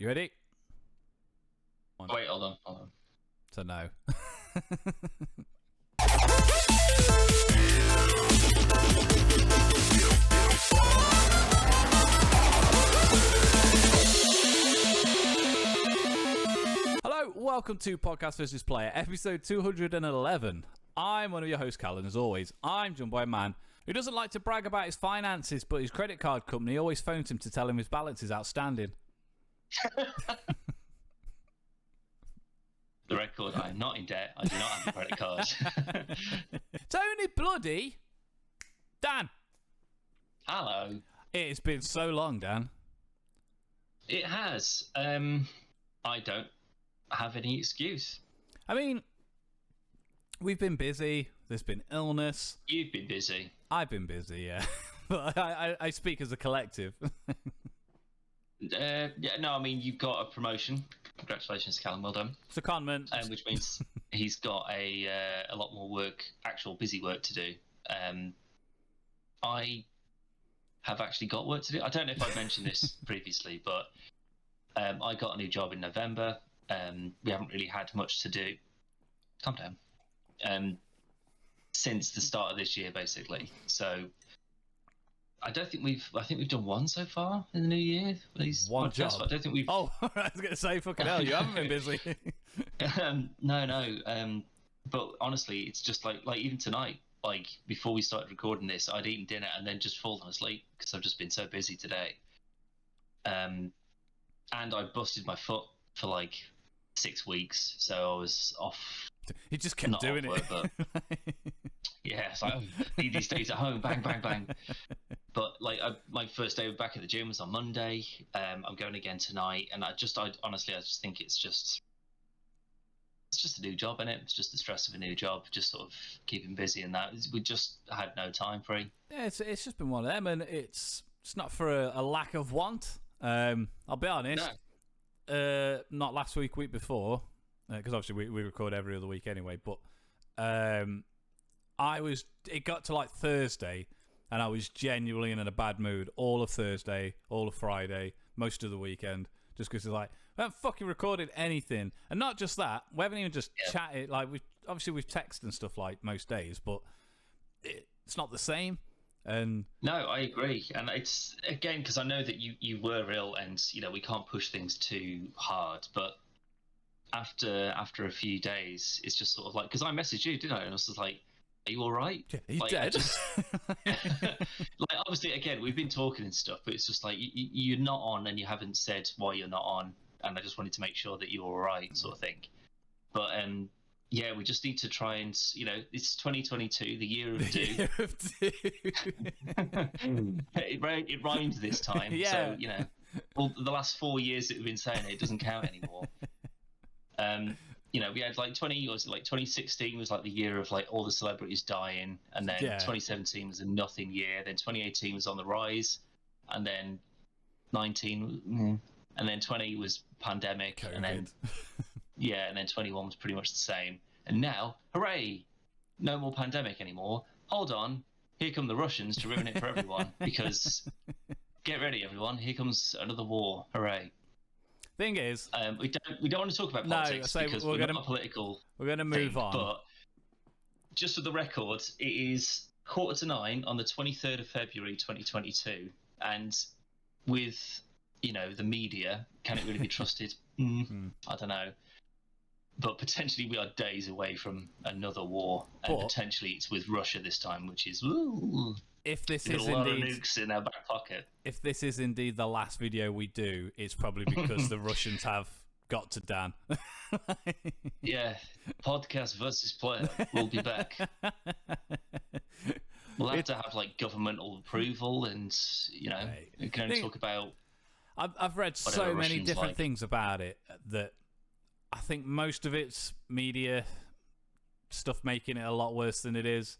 You ready? Wait, hold on. So no. Hello, welcome to Podcast vs. Player, episode 211. I'm one of your hosts, Cal, and as always, I'm joined by a man who doesn't like to brag about his finances, but his credit card company always phones him to tell him his balance is outstanding. The record, I am not in debt. I do not have a credit card. Tony Bloody Dan. Hello. It's been so long, Dan. It has. I don't have any excuse. I mean, we've been busy. There's been illness. You've been busy. I've been busy, yeah. But I speak as a collective. Yeah, no, I mean, you've got a promotion. Congratulations, Callum. Well done. It's a conment. Which means he's got a lot more work, actual busy work to do. I have actually got work to do. I don't know if I've mentioned this previously, but I got a new job in November. We haven't really had much to do. Calm down. Since the start of this year, basically. So I think we've done one so far in the new year. One job. I don't think we've. Oh, I was going to say, fucking hell, you haven't been busy. No. But honestly, it's just like even tonight, like before we started recording this, I'd eaten dinner and then just fallen asleep because I've just been so busy today. And I busted my foot for like 6 weeks, so I was off. You just kept doing it. But yeah, it's like, need these days at home, bang, bang, bang. But like, my first day back at the gym was on Monday. I'm going again tonight, and I honestly think it's just a new job, innit? It's just the stress of a new job, just sort of keeping busy, and that we just had no time free. Yeah, it's just been one of them, and it's not for a lack of want. I'll be honest. No. Not last week before, because obviously we record every other week anyway. But it got to like Thursday, and I was genuinely in a bad mood all of Thursday, all of Friday, most of the weekend, just because it's like we haven't fucking recorded anything, and not just that, we haven't even just chatted. Like we've texted and stuff like most days, but it's not the same. And no, I agree, and it's again because I know that you were ill, and we can't push things too hard. But after a few days, it's just sort of like, because I messaged you, didn't I? And I was just like, "Are you all right? Yeah, are you dead?" Like obviously, again, we've been talking and stuff, but it's just like you're not on, and you haven't said why you're not on, and I just wanted to make sure that you're all right, sort of thing. But yeah, we just need to try and, it's 2022, the year of do. Year of do. It rhymes this time. Yeah. So, all the last 4 years that we've been saying it doesn't count anymore. We had like 2016 was like the year of like all the celebrities dying, and then 2017 was a nothing year. Then 2018 was on the rise, and then 19, and then 20 was pandemic, COVID. And then. Yeah, and then 21 was pretty much the same. And now, hooray! No more pandemic anymore. Hold on, here come the Russians to ruin it for everyone. Because, get ready, everyone. Here comes another war. Hooray! Thing is, we don't want to talk about politics because we're not political. We're going to move on. But just for the record, it is 8:45 on the 23rd of February 2022, and with the media, can it really be trusted? I don't know. But potentially we are days away from another war, and potentially it's with Russia this time, which is if this is a lot of indeed nukes in our back pocket. If this is indeed the last video we do, it's probably because the Russians have got to Dan. Yeah, podcast versus player. We'll be back. We'll have to have like governmental approval, and we can only talk about. I've read so many different things about it that I think most of it's media stuff making it a lot worse than it is.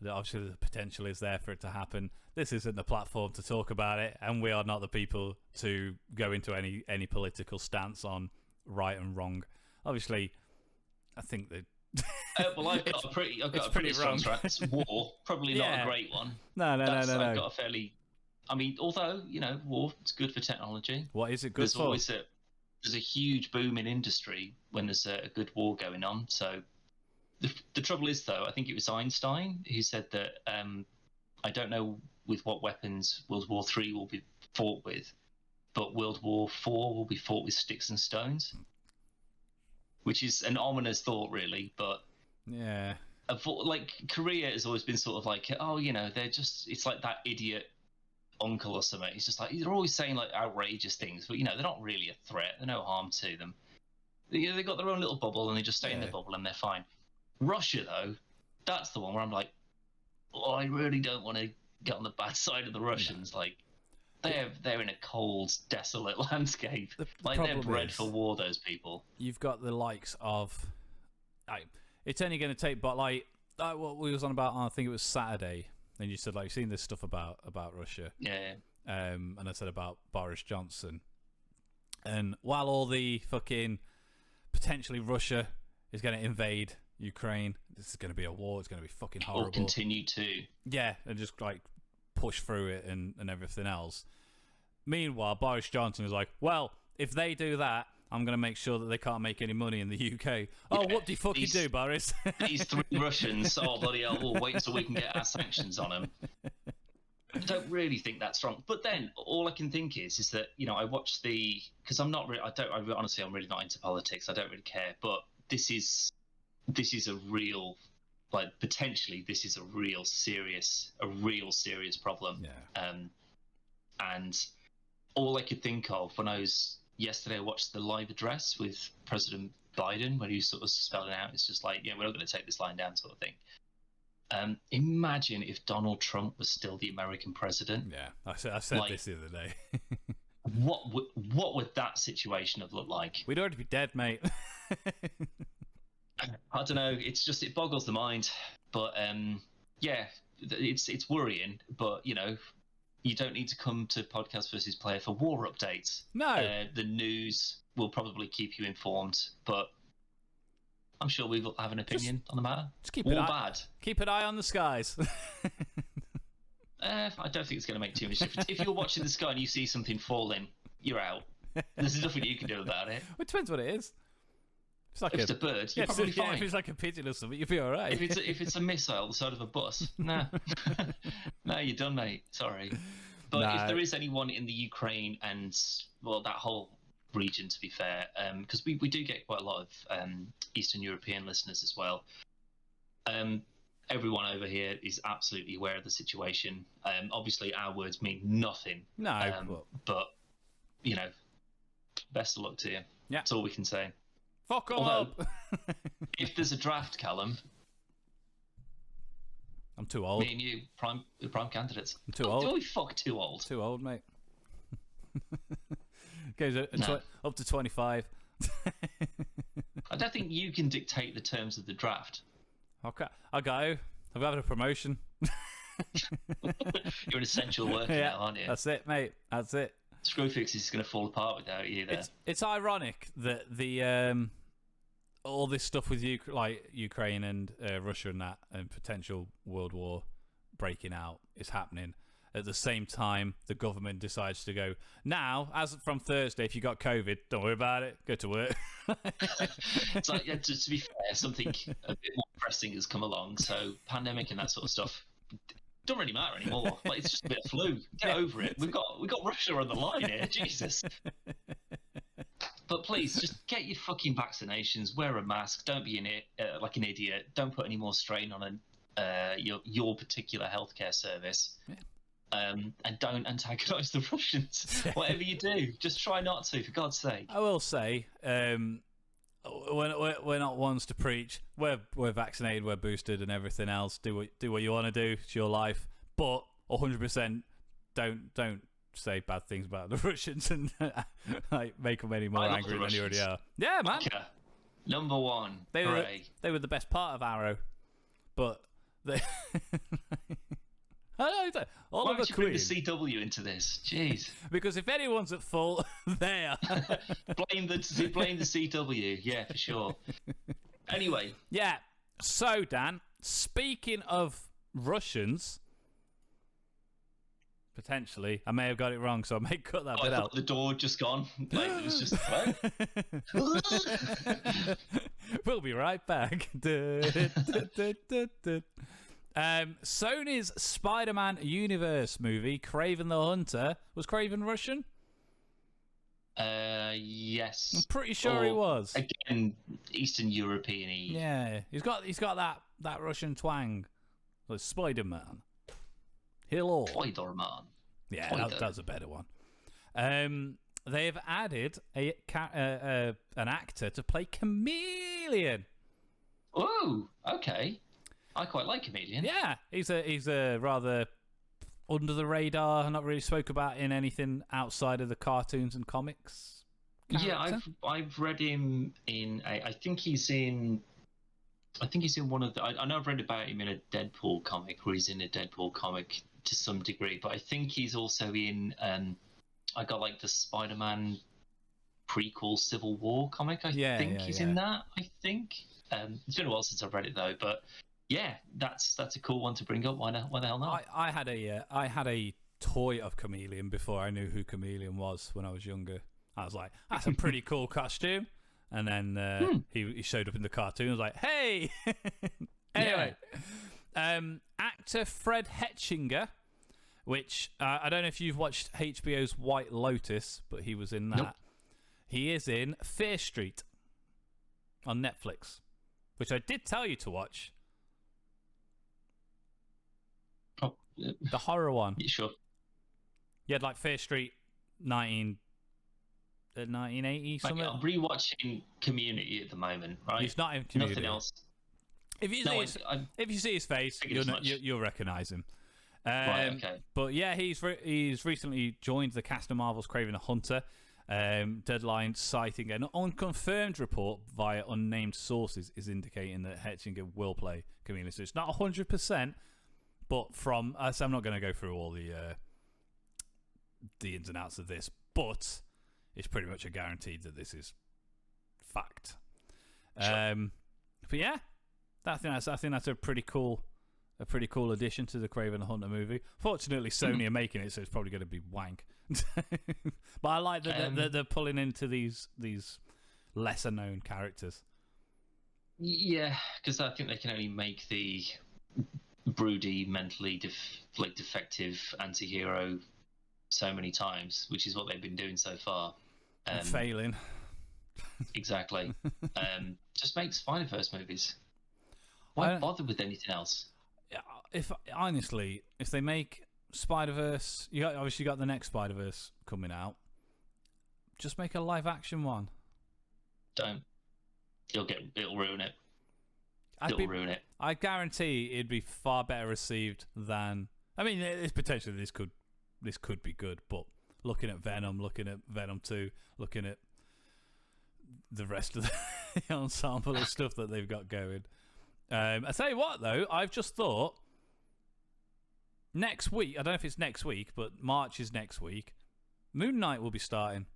That obviously the potential is there for it to happen. This isn't the platform to talk about it, and we are not the people to go into any political stance on right and wrong. Obviously, I think that. Well, I've got a pretty strong stance. War, probably not a great one. No. I've got a fairly. I mean, although war, it's good for technology. What is it good for? Always there's a huge boom in industry when there's a good war going on. So the trouble is, though, I think it was Einstein who said that I don't know with what weapons World War III will be fought with, but World War IV will be fought with sticks and stones, which is an ominous thought, really. But yeah, like Korea has always been sort of like, oh, you know, they're just, it's like that idiot uncle or something. It's just like they're always saying like outrageous things, but you know, they're not really a threat. They're no harm to them. They got their own little bubble and they just stay in their bubble and they're fine. Russia, though, that's the one where I'm like, oh, I really don't want to get on the bad side of the Russians. No. Like, they're in a cold, desolate landscape. Like, they're bred for war, those people. You've got the likes of... Like, it's only going to take... But, like what we was on about, I think it was Saturday, and you said, like, you've seen this stuff about Russia. Yeah. And I said about Boris Johnson. And while all the fucking... Potentially Russia is going to invade Ukraine, this is going to be a war, it's going to be fucking horrible. Or continue to. Yeah, and just, like, push through it and everything else. Meanwhile, Boris Johnson is like, well, if they do that, I'm going to make sure that they can't make any money in the UK. Oh, yeah, what do you fucking do, Boris? These 3 Russians, oh, bloody hell, we'll wait until we can get our sanctions on them. I don't really think that's wrong. But then, all I can think is that, you know, I watched because I'm not really, honestly, I'm really not into politics. I don't really care. But this is a real, like, potentially, this is a real serious problem. Yeah. And all I could think of when yesterday I watched the live address with President Biden, when he was sort of spelling out, it's just like, yeah, we're not going to take this line down, sort of thing. Imagine if Donald Trump was still the American president. Yeah, I said like, this the other day. what would that situation have looked like? We'd already be dead, mate. I don't know. It's just, it boggles the mind. But yeah, it's worrying. But you know, you don't need to come to Podcast versus Player for war updates. No, the news will probably keep you informed, but I'm sure we will have an opinion on the matter. Just keep bad. Keep an eye on the skies. I don't think it's going to make too much difference. If you're watching the sky and you see something falling, you're out. There's nothing you can do about it. Well, it depends what it is. If it's a bird, you're probably fine. If it's like a pigeon or something, you'll be all right. If it's a missile the side of a bus, nah. No, you're done, mate. Sorry. But if there is anyone in the Ukraine and, well, that whole region, to be fair, because we do get quite a lot of Eastern European listeners as well. Everyone over here is absolutely aware of the situation. Obviously, our words mean nothing. No, but you know, best of luck to you. Yeah, that's all we can say. Fuck off. If there's a draft, Callum, I'm too old. Me and you, prime candidates. I'm too old. Holy fuck, too old. Too old, mate. Goes up to 25. I don't think you can dictate the terms of the draft. Okay, I'll go. I've got a promotion. You're an essential worker now, aren't you? That's it, mate. That's it. Screwfix is going to fall apart without you there. It's ironic that the all this stuff with Ukraine and Russia and that and potential world war breaking out is happening. At the same time, the government decides to go, now, as from Thursday, if you got COVID, don't worry about it, go to work. It's like, yeah, to be fair, something a bit more pressing has come along, so pandemic and that sort of stuff don't really matter anymore. Like, it's just a bit of flu. Get over it. We've got Russia on the line here, Jesus. But please, just get your fucking vaccinations, wear a mask, don't be like an idiot, don't put any more strain on your particular healthcare service. Yeah. And don't antagonise the Russians. Whatever you do, just try not to, for God's sake. I will say, we're not ones to preach. We're vaccinated, we're boosted, and everything else. Do what you want to do. It's your life, but 100% don't say bad things about the Russians and like make them any more angry than they already are. Yeah, man. Number one. They were the best part of Arrow, but they. Why would you bring the CW into this? Jeez. Because if anyone's at fault, they are. blame the CW. Yeah, for sure. Anyway. Yeah. So, Dan, speaking of Russians, Potentially. I may have got it wrong, so I may cut that bit I out. thought the door just gone. Like, it was just what? We'll be right back. Sony's Spider-Man Universe movie, Kraven the Hunter. Was Kraven Russian? Yes. I'm pretty sure he was. Again, Eastern European-y. Yeah, he's got that Russian twang. Like Spider-Man. Hello. Spider-Man. Yeah, that's a better one. They have added an actor to play Chameleon. Oh, okay. I quite like Chameleon. Yeah, he's a rather under the radar, not really spoke about in anything outside of the cartoons and comics. Yeah, I've read him in. I think he's in one of the. I know I've read about him in a Deadpool comic, where he's in a Deadpool comic to some degree, but I think he's also in. I got like the Spider-Man prequel Civil War comic. I think he's in that. I think it's been a while since I've read it though, but yeah, that's a cool one to bring up. Why the hell not? I had a toy of Chameleon before I knew who Chameleon was when I was younger. I was like, that's a pretty cool costume. And then he showed up in the cartoon. I was like, hey! Anyway, actor Fred Hetchinger, which I don't know if you've watched HBO's White Lotus, but he was in that. Nope. He is in Fear Street on Netflix, which I did tell you to watch. Oh, the horror one. you sure? You had like Fear Street 1980 something. I'm rewatching Community at the moment, right? He's not in Community. Nothing else. If you see his face, you'll recognise him. Right, okay. But yeah, he's recently joined the cast of Marvel's Kraven the Hunter. Deadline citing an unconfirmed report via unnamed sources is indicating that Hetchinger will play Chameleon. So it's not 100%, but from us, I'm not going to go through all the ins and outs of this, but it's pretty much a guarantee that this is fact. Sure. But yeah, I think that's a pretty cool addition to the Kraven the Hunter movie. Fortunately, Sony are making it, so it's probably going to be wank. But I like that they're pulling into these lesser known characters. Yeah, because I think they can only make the broody, mentally defective anti-hero so many times, which is what they've been doing so far. Failing. Exactly. Just make Spider-Verse movies. Why bother with anything else? If they make Spider-Verse, obviously got the next Spider-Verse coming out. Just make a live-action one. Don't. It'll ruin it. Ruin it. I guarantee it'd be far better received than. I mean, it's potentially this could be good, but looking at Venom, looking at Venom 2, looking at the rest of the ensemble of stuff that they've got going. I tell you what, though, I've just thought next week. I don't know if it's next week, but March is next week. Moon Knight will be starting.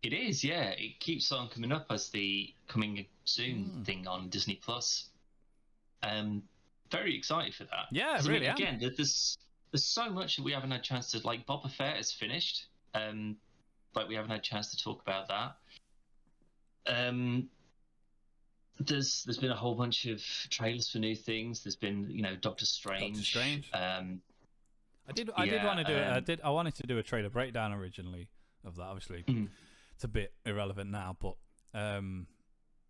It is, yeah. It keeps on coming up as the coming soon thing on Disney Plus. Very excited for that. Yeah, really. Again, there's so much that we haven't had a chance to, like, Boba Fett is finished. Like, we haven't had a chance to talk about that. There's been a whole bunch of trailers for new things. There's been, Doctor Strange. I wanted to do a trailer breakdown originally of that. Obviously, it's a bit irrelevant now, but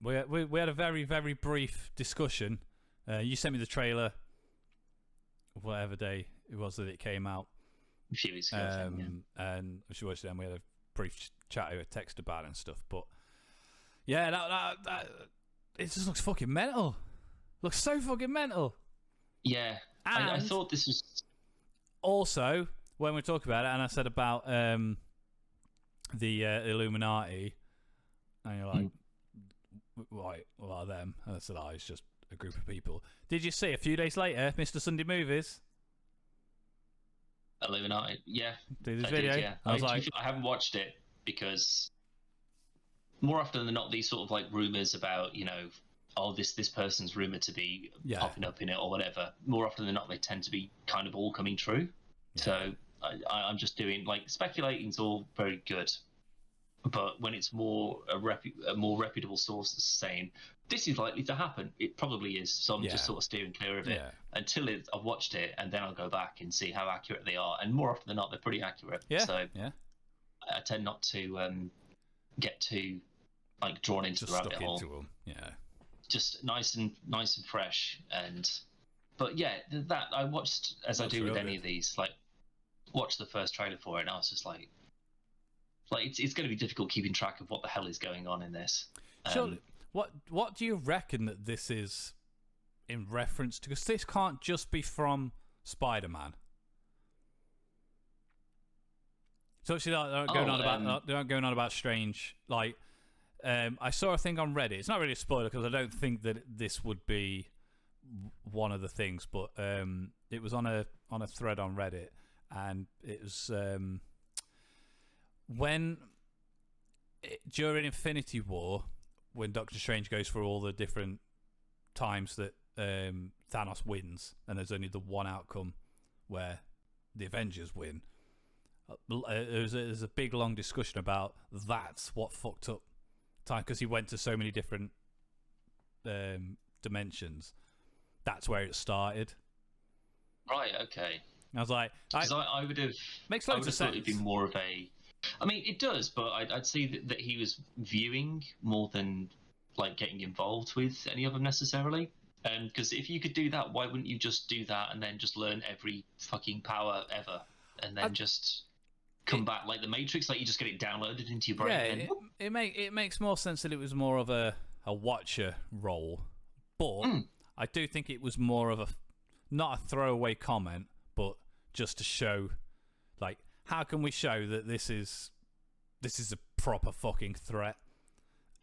we had a very, very brief discussion. You sent me the trailer, whatever day it was that it came out. A few weeks ago, and we watched it, and we had a brief chat over text about it and stuff. But yeah, that it just looks fucking mental. Looks so fucking mental. Yeah, I thought this was also when we talk about it, and I said about the Illuminati, and you're like, right, what are them? And I said, it's just a group of people. Did you see a few days later, Mr. Sunday Movies? Illuminati, yeah. Did this video? Yeah. I haven't watched it because more often than not, these sort of like rumors about, this person's rumored to be popping up in it or whatever. More often than not, they tend to be kind of all coming true. Yeah. So I'm just doing like speculating's all very good, but when it's more a more reputable source that's saying this is likely to happen, it probably is. So I'm just sort of steering clear of it until I've watched it, and then I'll go back and see how accurate they are. And more often than not, they're pretty accurate. So I tend not to get too like drawn into just the rabbit hole. Them. Yeah, just nice and fresh. And but yeah, that I watched as I do with any of these. Like, watched the first trailer for it, and I was just like it's going to be difficult keeping track of what the hell is going on in this. Surely, what do you reckon that this is in reference to? Because this can't just be from Spider-Man. So actually, they're not going on about Strange. Like, I saw a thing on Reddit. It's not really a spoiler because I don't think that this would be one of the things, but it was on a thread on Reddit, and it was during Infinity War, when Doctor Strange goes through all the different times that Thanos wins, and there's only the one outcome where the Avengers win. There's a big long discussion about that's what fucked up time, because he went to so many different dimensions. That's where it started. Right. Okay. I was like, I would have makes loads of sense. It'd be more of a. I mean, it does, but I'd say that he was viewing more than like getting involved with any of them necessarily. Because if you could do that, why wouldn't you just do that and then just learn every fucking power ever, and then just come back like the Matrix, like you just get it downloaded into your brain? Yeah, it makes more sense that it was more of a watcher role, but I do think it was more of a not a throwaway comment, but just to show, like, how can we show that this is a proper fucking threat?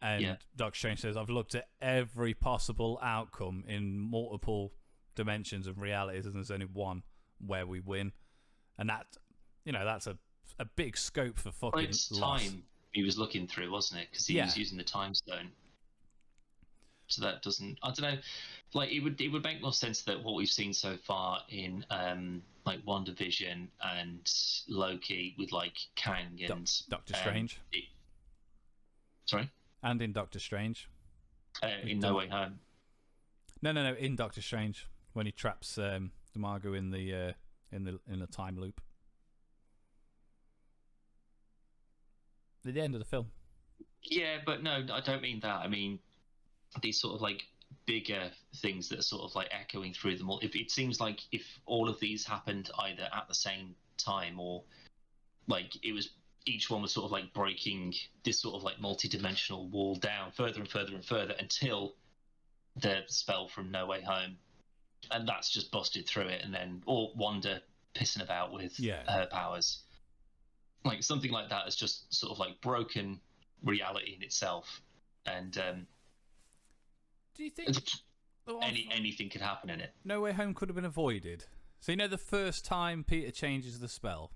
And Doctor Strange says, I've looked at every possible outcome in multiple dimensions and realities, and there's only one where we win. And that's a big scope for fucking it's loss. Time he was looking through, wasn't it? Because he was using the time stone. So that doesn't, I don't know, like it would make more sense that what we've seen so far in like WandaVision and Loki with like Kang and Doctor Strange. Sorry? And in Doctor Strange. In No Way Home. No, in Doctor Strange, when he traps Margot in the time loop. At the end of the film. Yeah, but no, I don't mean that. I mean these sort of like bigger things that are sort of like echoing through them all. If it seems like if all of these happened either at the same time, or like it was each one was sort of like breaking this sort of like multi-dimensional wall down further and further and further until the spell from No Way Home, and that's just busted through it, and then or Wanda pissing about with her powers, like something like that has just sort of like broken reality in itself. And do you think anything could happen in it? No Way Home could have been avoided. So the first time Peter changes the spell,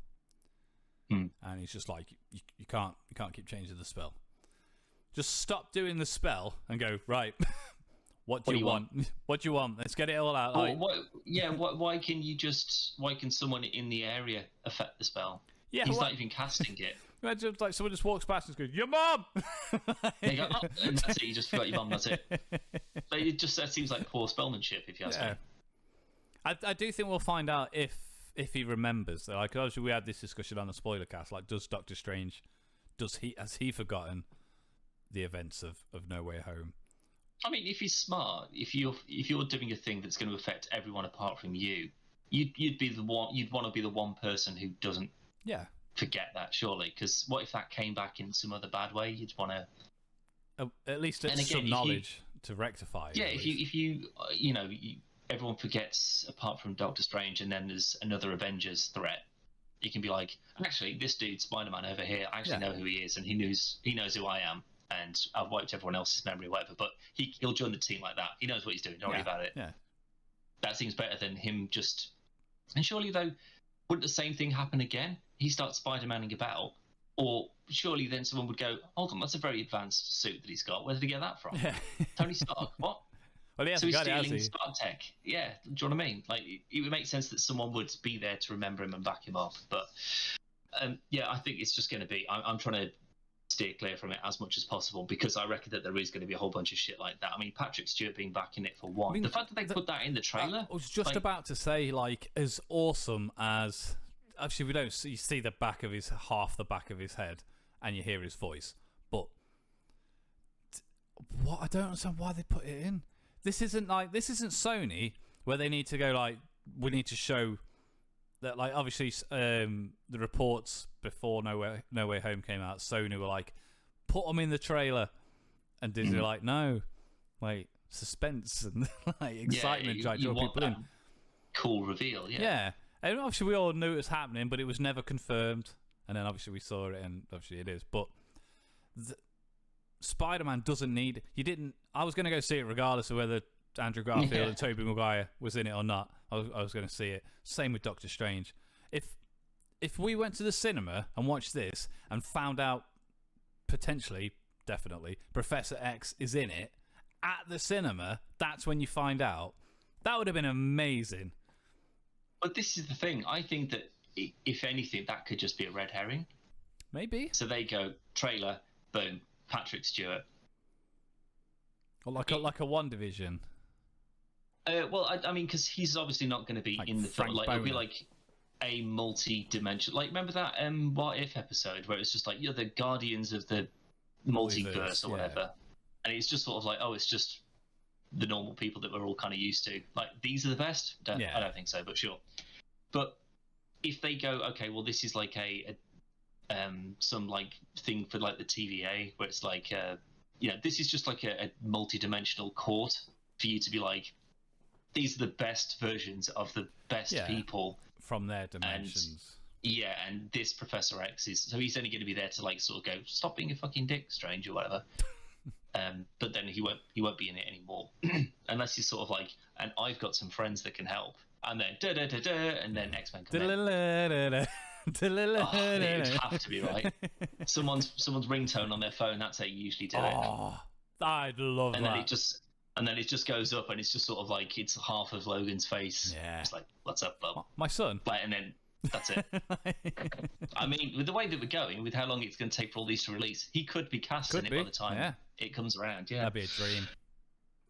and he's just like, you can't keep changing the spell. Just stop doing the spell and go, right. What do you want? What do you want? Let's get it all out. Why can someone in the area affect the spell? Yeah, he's not even casting it. Imagine like someone just walks past and goes, "Your mom." They go, oh, and that's it. You just forgot your mum. That's it. But that seems like poor spellmanship, if you ask me. I do think we'll find out if he remembers. Like, obviously, we had this discussion on the spoiler cast. Like, does Doctor Strange, has he forgotten the events of No Way Home? I mean, if he's smart, if you're doing a thing that's going to affect everyone apart from you, you'd be the one. You'd want to be the one person who doesn't. Yeah. Forget that, surely, because what if that came back in some other bad way? You'd want to at least some knowledge to rectify it. Yeah, if you everyone forgets apart from Doctor Strange, and then there's another Avengers threat. You can be like, actually, this dude Spider-Man over here, I actually know who he is, and he knows who I am, and I've wiped everyone else's memory or whatever. But he'll join the team like that. He knows what he's doing. Don't worry about it. Yeah, that seems better than him just. And surely though, wouldn't the same thing happen again? He starts Spider-Maning about, or surely then someone would go, hold on, that's a very advanced suit that he's got. Where did he get that from? Yeah. Tony Stark, what? Well, he so hasn't he's got it, has stealing he? Stark tech. Yeah, do you know what I mean? Like, it would make sense that someone would be there to remember him and back him up. But yeah, I think it's just going to be. I'm trying to steer clear from it as much as possible because I reckon that there is going to be a whole bunch of shit like that. I mean, Patrick Stewart being back in it for one. The fact that they put that in the trailer. I was just about to say, like, as awesome as. Actually, we don't see, you see the back of half the back of his head, and you hear his voice. But what I don't understand why they put it in. This isn't Sony where they need to go like we need to show that, like, obviously the reports before No Way Home came out, Sony were like, put them in the trailer, and Disney were like, no, like suspense and like excitement, try to draw people in. Cool reveal, yeah. And obviously we all knew it was happening, but it was never confirmed. And then obviously we saw it, and obviously it is. But Spider-Man doesn't need. You didn't. I was going to go see it regardless of whether Andrew Garfield and Tobey Maguire was in it or not. I was going to see it. Same with Doctor Strange. If we went to the cinema and watched this and found out potentially, definitely, Professor X is in it at the cinema, that's when you find out. That would have been amazing. But this is the thing. I think that if anything, that could just be a red herring. Maybe. So they go trailer, boom, Patrick Stewart. Or like a WandaVision. Well, I mean, because he's obviously not going to be like in the film. Like, it'll be Boner. like a multi-dimensional. Like, remember that What If episode where it's just like, you're the guardians of the multiverse or whatever, and it's just sort of like, oh, it's just the normal people that we're all kind of used to. Like, these are the best. I don't think so, but sure. But if they go, okay, well, this is like a some like thing for like the TVA where it's like, this is just like a multi-dimensional court for you to be like, these are the best versions of the best people from their dimensions. And this Professor X is, so he's only going to be there to like sort of go, stop being a fucking dick, Strange, or whatever. But then he won't be in it anymore unless he's sort of like, and I've got some friends that can help, and then and then X-Men come in. It would have to be right. Someone's ringtone on their phone. That's how you usually do it. I'd love that. And then it just goes up, and it's just sort of like it's half of Logan's face. Yeah. It's like, what's up, bub? My son. And then that's it. I mean, with the way that we're going, with how long it's going to take for all these to release, he could be cast in it by the time it comes around. Yeah, that'd be a dream.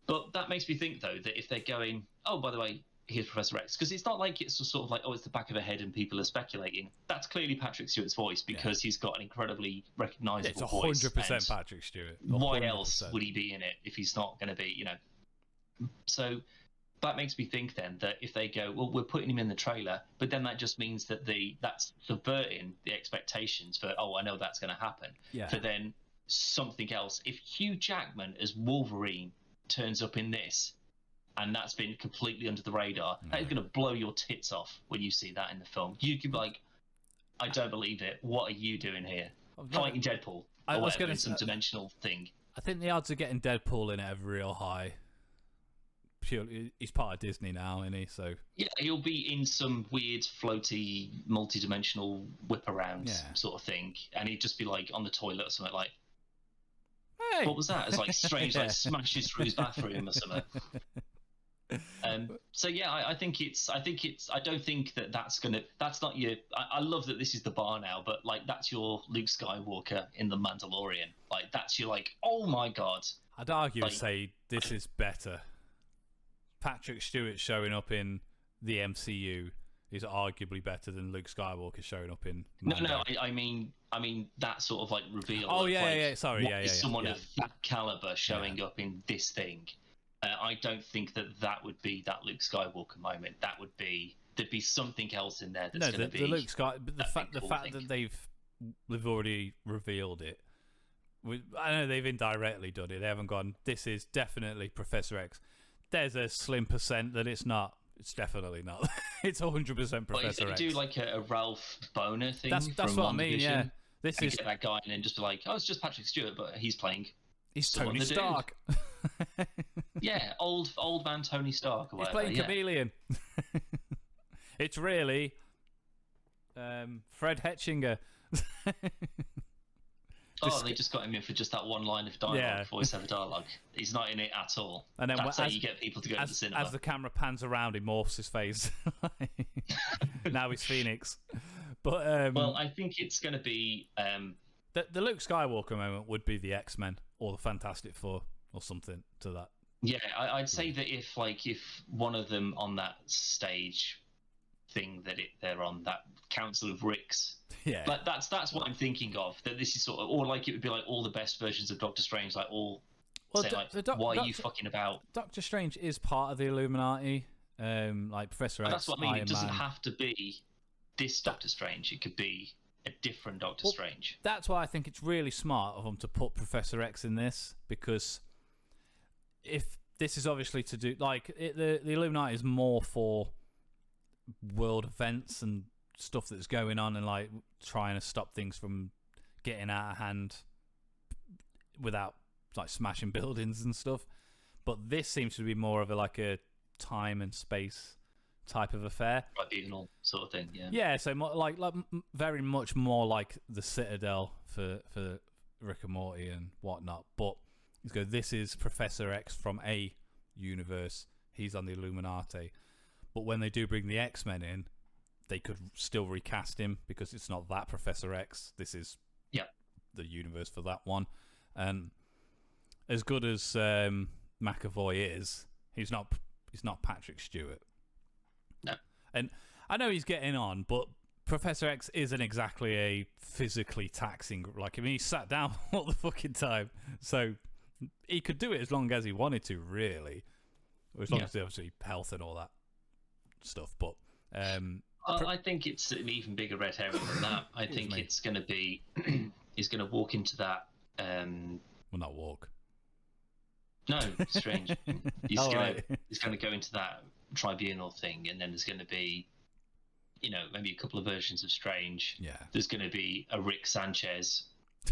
But that makes me think, though, that if they're going, oh, by the way, here's Professor X, because it's not like it's just sort of like, oh, it's the back of a head and people are speculating. That's clearly Patrick Stewart's voice because he's got an incredibly recognisable voice. It's 100% Patrick Stewart. 100%. Why else would he be in it if he's not going to be, So that makes me think then that if they go, well, we're putting him in the trailer, but then that just means that that's subverting the expectations for, oh, I know that's going to happen. Yeah. For then something else. If Hugh Jackman as Wolverine turns up in this, and that's been completely under the radar, that is going to blow your tits off when you see that in the film. You could be like, I don't believe it. What are you doing here? Fighting Deadpool. I was going to some dimensional thing. I think the odds of getting Deadpool in it are real high. Purely, he's part of Disney now, isn't he? So yeah, he'll be in some weird, floaty, multi-dimensional whip-around sort of thing, and he'd just be like on the toilet or something like, hey, what was that? It's like Strange like smashes through his bathroom or something. So yeah, I think it's. I don't think that's not your. I love that this is the bar now, but like that's your Luke Skywalker in the Mandalorian. Like that's your like, oh my god. I'd argue and say this is better. Patrick Stewart showing up in the MCU is arguably better than Luke Skywalker showing up in Mando. No, I mean that sort of like reveal. Oh yeah. Sorry, someone of that caliber showing up in this thing. I don't think that would be that Luke Skywalker moment. There'd be something else in there that's going to be. The Luke Skywalker, the fact that they've already revealed it. I know they've indirectly done it. They haven't gone, this is definitely Professor X. There's a slim percent that it's not. It's definitely not. It's 100% Professor X. But if they do like a Ralph Boner thing, that's what I mean. Yeah, this is get that guy and then just be like, oh, it's just Patrick Stewart, but he's playing. He's Tony Stark. Yeah, old man Tony Stark. Or whatever. He's playing Chameleon. It's really Fred Hetchinger. Oh, they just got him in for just that one line of dialogue, voiceover dialogue. He's not in it at all. And then that's how you get people to go to the cinema. As the camera pans around, he morphs his face. Now he's Phoenix. But well, I think it's going to be the Luke Skywalker moment would be the X-Men or the Fantastic Four or something to that. Yeah, I'd say that if one of them on that stage thing that they're on, that Council of Ricks. Yeah, like that's what I'm thinking of. That this is sort of, or like it would be like all the best versions of Doctor Strange, like all. Well, say, why are you fucking about? Doctor Strange is part of the Illuminati, like Professor X. That's what I mean. Iron It doesn't Man. have to be this Doctor Strange. It could be a different Doctor Strange. That's why I think it's really smart of them to put Professor X in this, because if this is obviously to do the Illuminati is more for world events and stuff that's going on and like trying to stop things from getting out of hand without like smashing buildings and stuff, but this seems to be more of a time and space type of affair, tribunal sort of thing. So like very much more like the Citadel for Rick and Morty and whatnot. But this is Professor X from a universe, he's on the Illuminati. But when they do bring the X-Men in, they could still recast him because it's not that Professor X. This is the universe for that one. And as good as McAvoy is, he's not Patrick Stewart. No. And I know he's getting on, but Professor X isn't exactly a physically taxing. He sat down all the fucking time, so he could do it as long as he wanted to, really, or as long as obviously health and all that stuff. But I think it's an even bigger red herring than that. I think it's going to be he's going to walk into that. Well, not walk. No, Strange. He's going to go into that tribunal thing, and then there's going to be, maybe a couple of versions of Strange. Yeah. There's going to be a Rick Sanchez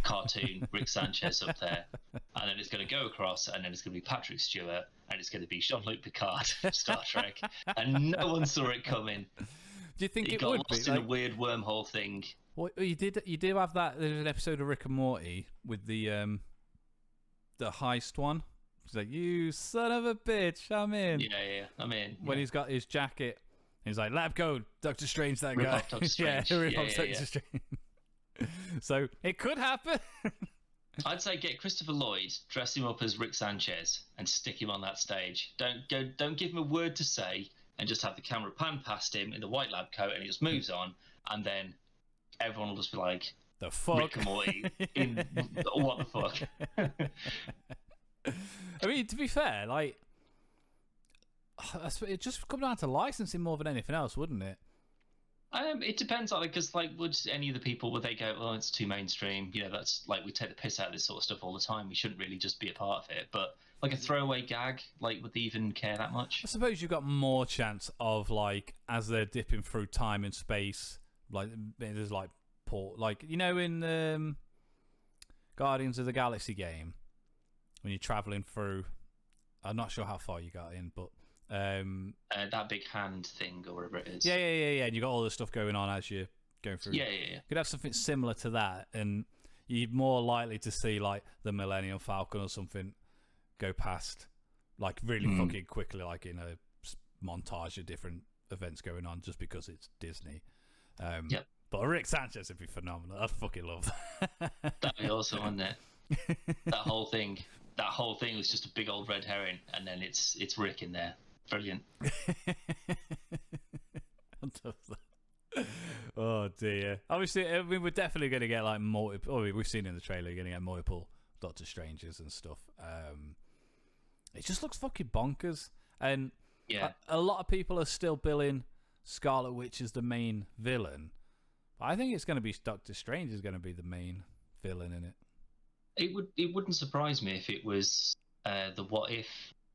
cartoon, Rick Sanchez up there, and then it's going to go across, and then it's going to be Patrick Stewart, and it's going to be Jean-Luc Picard from Star Trek, and no one saw it coming. Do you think he it got would lost be in a weird wormhole thing? Well, you did have that. There's an episode of Rick and Morty with the heist one. He's like, "You son of a bitch, I'm in." Yeah, I'm in. When he's got his jacket, he's like, "Lab coat, Doctor Strange, that Rip guy." off Doctor Strange. Rip off Doctor Strange. So it could happen. I'd say get Christopher Lloyd, dress him up as Rick Sanchez, and stick him on that stage. Don't give him a word to say, and just have the camera pan past him in the white lab coat, and he just moves on, and then everyone will just be like, "The fuck, Rick and Morty in what the fuck." I mean, to be fair, it just comes down to licensing more than anything else, wouldn't it? It depends on it, because would any of the people, would they go, "Oh, it's too mainstream"? That's we take the piss out of this sort of stuff all the time. We shouldn't really just be a part of it. But a throwaway gag, would they even care that much? I suppose you've got more chance of as they're dipping through time and space, there's in Guardians of the Galaxy game, when you're traveling through. I'm not sure how far you got in, but that big hand thing or whatever it is. Yeah. And you got all the stuff going on as you're going through. Yeah. You could have something similar to that, and you're more likely to see the Millennium Falcon or something go past really fucking quickly, in a montage of different events going on, just because it's Disney. Yep. But Rick Sanchez would be phenomenal. I'd fucking love that. That'd be awesome, wouldn't it? That whole thing was just a big old red herring, and then it's Rick in there. Brilliant. Oh dear. Obviously, we're definitely going to get multiple. We've seen in the trailer, you're going to get multiple Doctor Stranges and stuff. It just looks fucking bonkers, and a lot of people are still billing Scarlet Witch as the main villain. But I think it's going to be Doctor Strange is going to be the main villain in it. It wouldn't surprise me if it was the What If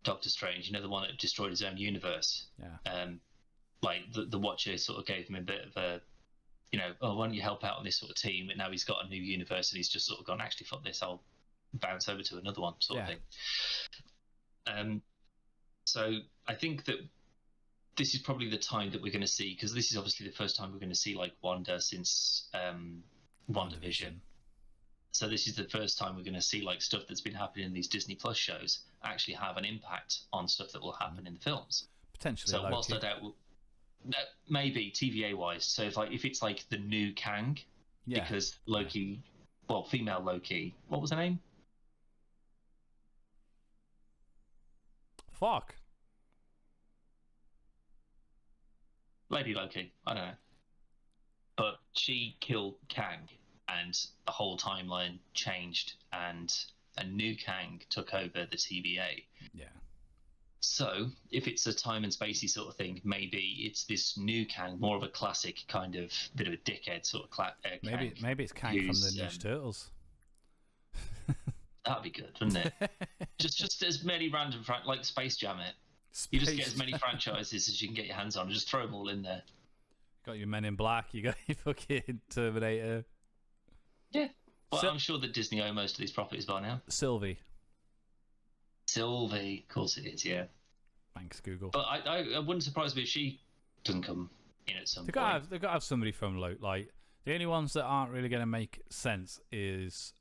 Doctor Strange, the one that destroyed his own universe. Yeah. The Watcher sort of gave him a bit of a, "Oh, why don't you help out on this sort of team?" And now he's got a new universe, and he's just sort of gone, "Actually, fuck this, I'll bounce over to another one," sort of thing. So I think that this is probably the time that we're going to see, because this is obviously the first time we're going to see Wanda since WandaVision. So this is the first time we're going to see like stuff that's been happening in these Disney Plus shows actually have an impact on stuff that will happen in the films. Potentially. So whilst I doubt, maybe TVA wise. So if it's like the new Kang, because Loki, well, female Loki, what was her name? Fuck. Lady Loki. I don't know. But she killed Kang, and the whole timeline changed, and a new Kang took over the TVA. Yeah. So, if it's a time and spacey sort of thing, maybe it's this new Kang, more of a classic kind of bit of a dickhead sort of Kang. Maybe it's Kang from the Ninja Turtles. That'd be good, wouldn't it? just as many random like Space Jam it. You just get as many franchises as you can get your hands on and just throw them all in there. You got your Men in Black, you got your fucking Terminator. Yeah. Well, I'm sure that Disney own most of these properties by now. Sylvie, of course it is, yeah. Thanks, Google. But I wouldn't surprise me if she doesn't come in at some point. They've got to have somebody from like the only ones that aren't really going to make sense is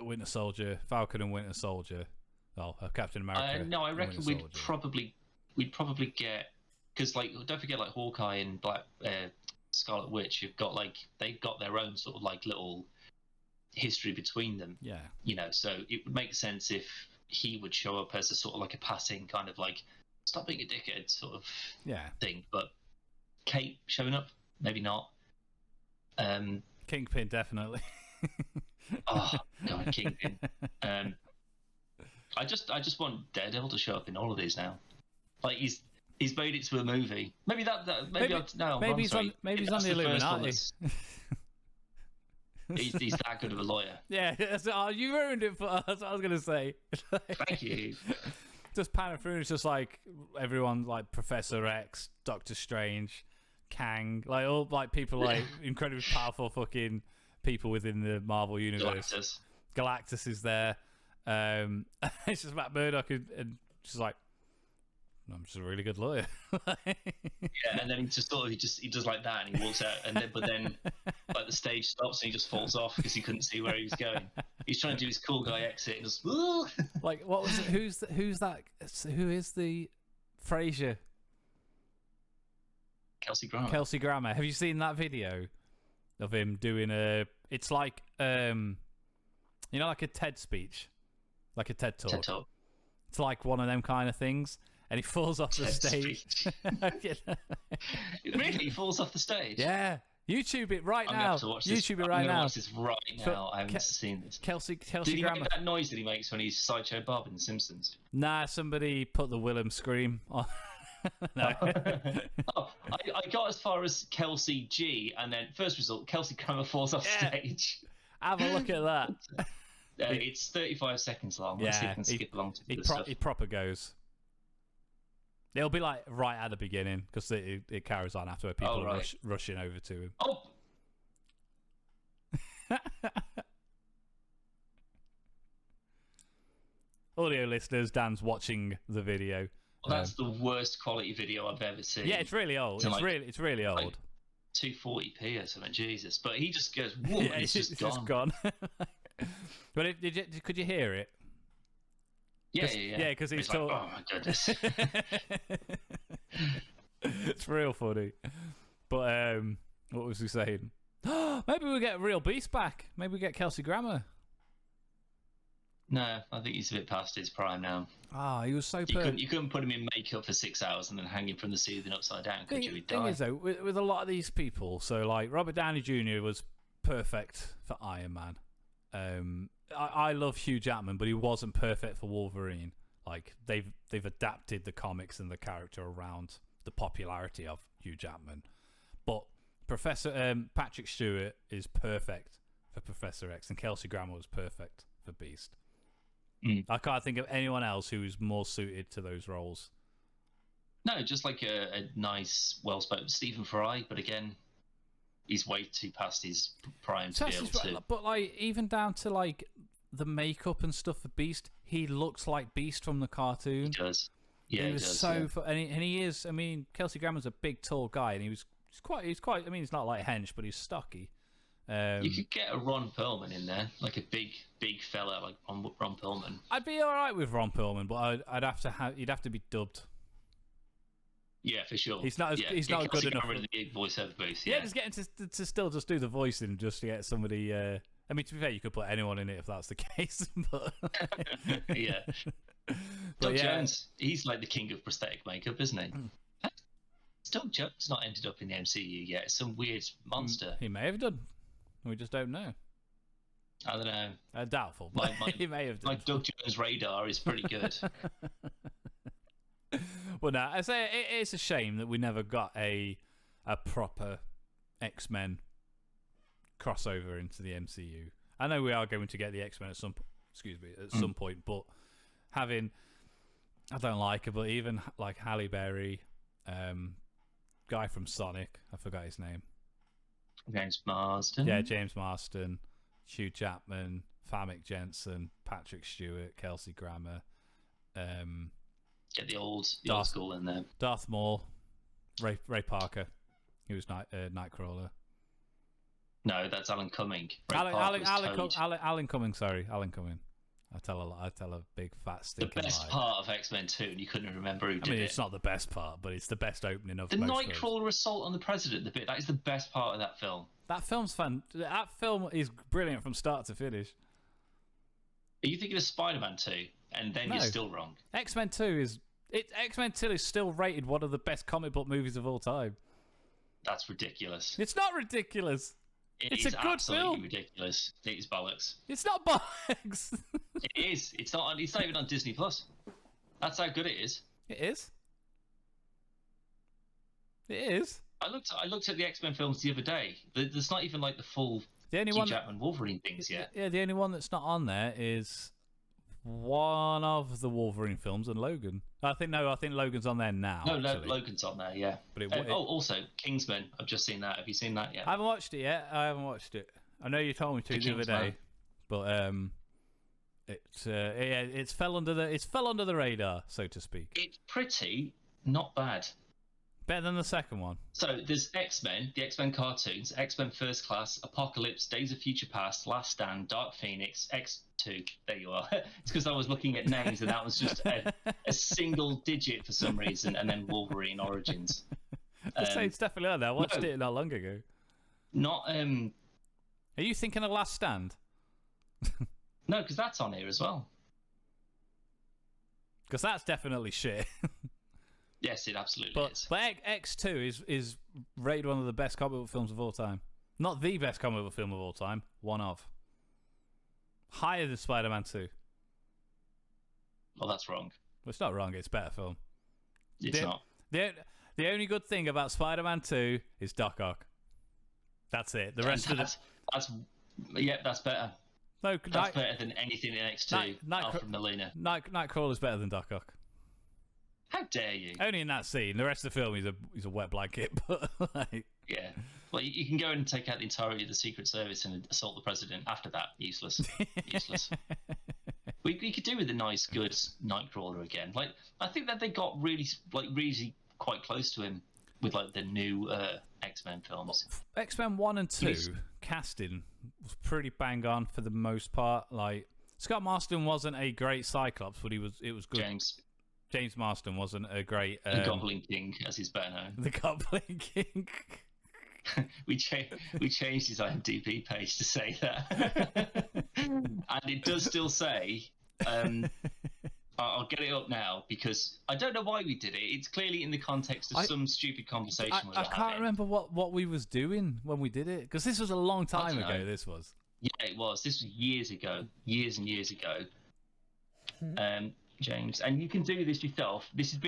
Winter Soldier, Falcon and Winter Soldier. Oh, Captain America. No, I reckon we'd probably get, because like don't forget like Hawkeye and Scarlet Witch have got they've got their own sort of like little history between them. Yeah. You know, so it would make sense if he would show up as a sort of like a passing kind of like stop being a dickhead sort of thing. But Kate showing up, maybe not. Kingpin definitely. Oh god, Kingpin. I just want Daredevil to show up in all of these now. Like he's made it to a movie. Maybe maybe he's on the Illuminati. He's that good of a lawyer. Yeah, you ruined it for us. That's what I was gonna say. Thank you. Just panning through, it's just like everyone, like Professor X, Doctor Strange, Kang, like all like people like incredibly powerful fucking people within the Marvel universe. Galactus is there. It's just Matt Murdock and she's like, I'm just a really good lawyer. Yeah, and then he does like that and he walks out, and then like the stage stops and he just falls off because he couldn't see where he was going. He's trying to do his cool guy exit and just like what was it? Who's that? Who is the Frasier? Kelsey Grammer. Have you seen that video of him doing it's like like a TED speech, like a TED talk. It's like one of them kind of things. And he falls off the stage. Really? He falls off the stage? Yeah. YouTube it right now. I'm going to watch this. YouTube it right now. Watch this right now. I haven't seen this. Kelsey Did he Grammer. make that noise that he makes when he's Sideshow Bob in The Simpsons? Nah, somebody put the Willem scream on. No. I got as far as Kelsey G, and then first result, Kelsey Grammer falls off stage. Have a look at that. It's 35 seconds long. Yeah, Let's see if I can skip along to this stuff. It proper goes. It'll be like right at the beginning because it carries on after people rushing over to him. Oh. Audio listeners, Dan's watching the video. Well, that's the worst quality video I've ever seen. Yeah, it's really old. It's really old. Like 240p or something, Jesus. But he just goes, whoa, yeah, it's just gone. But could you hear it? Yeah. Yeah, because he's like, oh my goodness. It's real funny. But what was he saying? Maybe we'll get Real Beast back. Maybe we get Kelsey Grammer. No, I think he's a bit past his prime now. He was so perfect. You couldn't put him in makeup for 6 hours and then hang him from the ceiling upside down, could you? He'd die. Thing is, though, with a lot of these people, so like Robert Downey Jr. was perfect for Iron Man. I love Hugh Jackman, but he wasn't perfect for Wolverine. Like they've adapted the comics and the character around the popularity of Hugh Jackman. But Professor Patrick Stewart is perfect for Professor X, and Kelsey Grammer was perfect for Beast. I can't think of anyone else who is more suited to those roles. No, just like a nice, well-spoken Stephen Fry, but again, he's way too past his prime to be able to. But like, even down to like the makeup and stuff for Beast, he looks like Beast from the cartoon. He does. Yeah, he was so. Yeah. And he is. I mean, Kelsey Grammer's a big, tall guy, and he's quite. I mean, he's not like hench, but he's stocky. You could get a Ron Perlman in there, like a big fella like Ron Perlman. I'd be all right with Ron Perlman, but you'd have to be dubbed. Yeah, for sure. He's not good enough. In the big voiceover booth. Yeah, just getting to still just do the voicing just to get somebody. I mean, to be fair, you could put anyone in it if that's the case. But yeah. Doug Jones, he's like the king of prosthetic makeup, isn't he? Doug Jones not ended up in the MCU yet. It's some weird monster. He may have done. We just don't know. I don't know. Doubtful, but he may have done. My Doug Jones radar is pretty good. Well, no, I say it's a shame that we never got a proper X-Men crossover into the MCU. I know we are going to get the X-Men at some point, but having, I don't like it, but even like Halle Berry, guy from Sonic, I forgot his name. James Marsden. Yeah, James Marsden, Hugh Jackman, Famke Jensen, Patrick Stewart, Kelsey Grammer. Get the old school in there. Darth Maul, Ray Parker, he was Nightcrawler. No, that's Alan Cumming. Alan Cumming. Sorry, Alan Cumming. I tell a big fat stinking lie. The best part of X-Men 2, and you couldn't remember who did it. I mean, it's not the best part, but it's the best opening of the Nightcrawler assault on the President. That is the best part of that film. That film's fun. That film is brilliant from start to finish. Are you thinking of Spider-Man 2? And then you're still wrong. X-Men 2 is still rated one of the best comic book movies of all time. That's ridiculous. It's not ridiculous. It's a good film. Ridiculous. It is bollocks. It's not bollocks. It is. It's not even on Disney Plus. That's how good it is. It is. It is. I looked at the X-Men films the other day. There's not even like the full Hugh Jackman Wolverine things yet. Yeah, the only one that's not on there is one of the Wolverine films and Logan. I think Logan's on there now. No, Logan's on there, yeah. But also Kingsman. I've just seen that. Have you seen that yet? I haven't watched it yet. I know you told me to the other day, but it's fell under the radar, so to speak. It's pretty not bad. Better than the second one. So there's X-Men, the X-Men cartoons, X-Men First Class, Apocalypse, Days of Future Past, Last Stand, Dark Phoenix, X2. There you are. It's because I was looking at names and that was just a single digit for some reason, and then Wolverine Origins. It's definitely on there. I watched it not long ago. Not. Are you thinking of Last Stand? No, because that's on here as well. Because that's definitely shit. Yes, it absolutely is. But X2 is rated one of the best comic book films of all time. Not the best comic book film of all time. One of. Higher than Spider-Man 2. Well, that's wrong. Well, it's not wrong. It's a better film. It's not. The only good thing about Spider-Man 2 is Doc Ock. That's it. The rest of it. That's better. No, that's better than anything in X2. Alfred Molina. Nightcrawler's better than Doc Ock. How dare you? Only in that scene. The rest of the film, he's a wet blanket. But yeah, well, you can go and take out the entirety of the Secret Service and assault the president. After that, useless. We could do with a nice, good Nightcrawler again. Like, I think that they got really quite close to him with like the new X-Men films. X-Men 1 and 2 casting was pretty bang on for the most part. Like, Scott Marsden wasn't a great Cyclops, but it was good. James Marsden wasn't a great... the Goblin King, as he's better known. The Goblin King. we changed his IMDb page to say that. And it does still say... I'll get it up now, because I don't know why we did it. It's clearly in the context of some stupid conversation we were having. I can't remember what we was doing when we did it, because this was a long time ago, this was. Yeah, it was. This was years ago. Years and years ago. James, and you can do this yourself. This has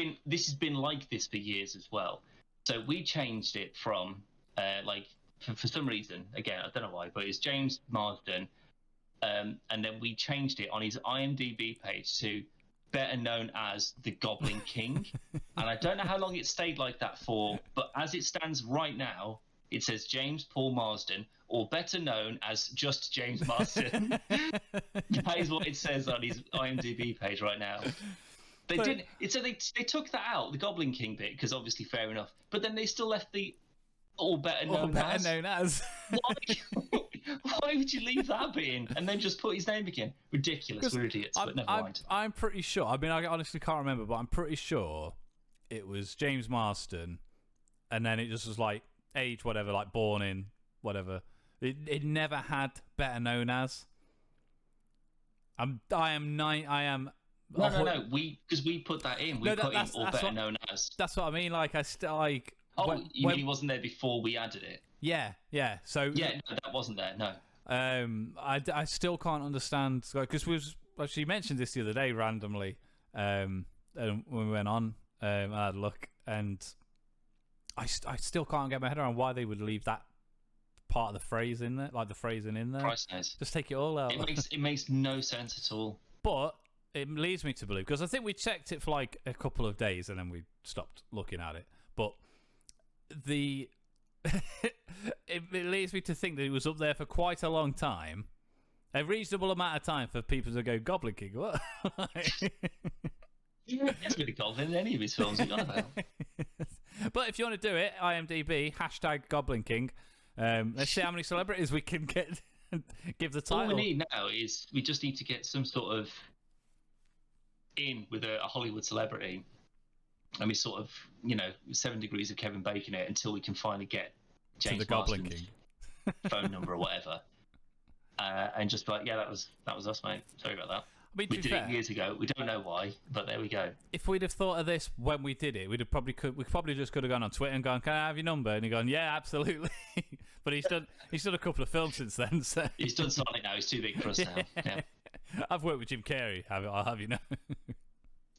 been like this for years as well. So we changed it from for some reason, again I don't know why, but it's James Marsden, and then we changed it on his IMDb page to better known as the Goblin King. And I don't know how long it stayed like that for, but as it stands right now, it says James Paul Marsden, or better known as just James Marsden. That is what it says on his IMDb page right now. They took that out, the Goblin King bit, because obviously fair enough. But then they still left the Or better known as. Why? Why would you leave that bit in and then just put his name again? Ridiculous. We're idiots, but never mind. I'm pretty sure. I mean, I honestly can't remember, but I'm pretty sure it was James Marston, and then it just was like age whatever, like born in whatever. It never had better known as. No. Because we put that in. We put in or better known as. That's what I mean. Like I still like. Oh, you mean he wasn't there before we added it? Yeah. So no, that wasn't there. No. I still can't understand because she mentioned this the other day randomly. And when we went on, I had a look, and I still can't get my head around why they would leave that part of the phrase in there, like the phrasing in there. Christ knows. Just take it all out. It makes no sense at all. But it leads me to believe, because I think we checked it for like a couple of days and then we stopped looking at it. But it leads me to think that it was up there for quite a long time, a reasonable amount of time for people to go Goblin King. What? It's really cold in any of his films. You've got about. But if you want to do it, IMDb #Goblin King. Let's see how many celebrities we can get. Give the title. All we need now is we just need to get some sort of in with a Hollywood celebrity, and we sort of 7 degrees of Kevin Bacon it until we can finally get James Marston's phone number or whatever, and just be like, yeah, that was us, mate. Sorry about that. I mean, we did it years ago. We don't know why, but there we go. If we'd have thought of this when we did it, we probably just could have gone on Twitter and gone, "Can I have your number?" And he's gone, "Yeah, absolutely." But he's done a couple of films since then. So he's done Sonic now. He's too big for us now. Yeah. I've worked with Jim Carrey. I'll have you know.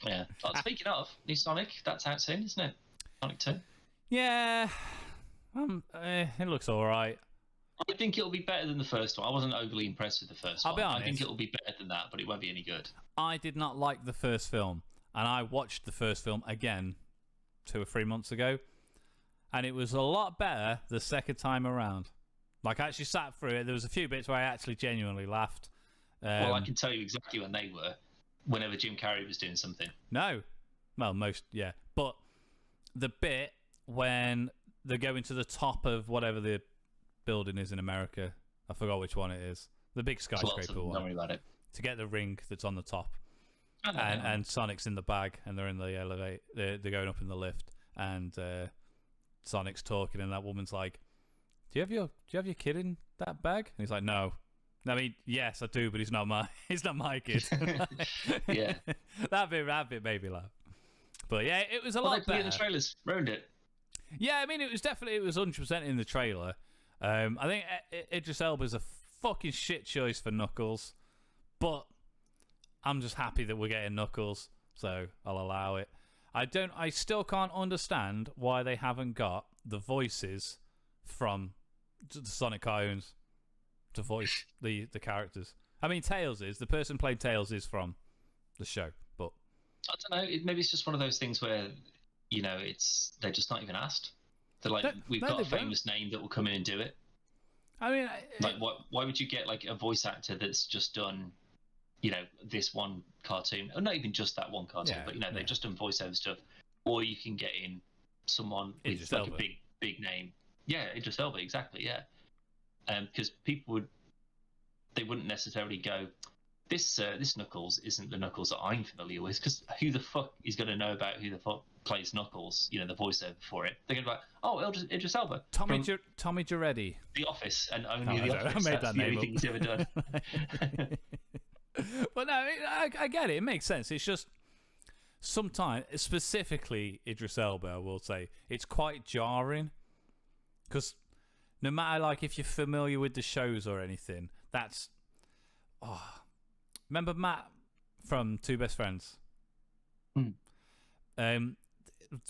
Yeah. But speaking of new Sonic, that's out soon, isn't it? Sonic 2. Yeah. It looks all right. I think it'll be better than the first one. I wasn't overly impressed with the first one. I'll be honest. I think it'll be better than that, but it won't be any good. I did not like the first film, and I watched the first film again 2 or 3 months ago, and it was a lot better the second time around. Like, I actually sat through it. There was a few bits where I actually genuinely laughed. Well, I can tell you exactly when they were. Whenever Jim Carrey was doing something. No. Well, yeah. But the bit when they're going to the top of whatever the building is in America, I forgot which one it is. The big skyscraper one. Don't worry about it. To get the ring that's on the top. And Sonic's in the bag, and they're in the elevator. They're going up in the lift, and Sonic's talking, and that woman's like, do you have your kid in that bag? And he's like, no. I mean, yes, I do, but he's not my kid. Yeah, that bit made me laugh. But yeah, it was a lot better. The trailers ruined it. Yeah, I mean, it was 100% in the trailer. I think Idris Elba's a fucking shit choice for Knuckles, but I'm just happy that we're getting Knuckles, so I'll allow it. I still can't understand why they haven't got the voices from the Sonic cartoons to voice the characters. I mean, the person playing Tails is from the show, but I don't know. Maybe it's just one of those things where they're just not even asked. They're like, we've got a famous name that will come in and do it. I mean, why would you get like a voice actor that's just done, this one cartoon, or not even just that one cartoon, but they've just done voiceover stuff, or you can get in someone with like a big name. Yeah, Idris Elba, exactly. Yeah. Because people wouldn't necessarily go, this Knuckles isn't the Knuckles that I'm familiar with, because who the fuck is going to know about who the fuck plays Knuckles, the voiceover for it? They're going to be like, oh, Idris Elba. Tommy Giretti. The Office, and only The Office. I made That's that name the only thing he's ever done. But no, I get it. It makes sense. It's just sometimes, specifically Idris Elba, I will say, it's quite jarring, because no matter like if you're familiar with the shows or anything, that's remember Matt from Two Best Friends?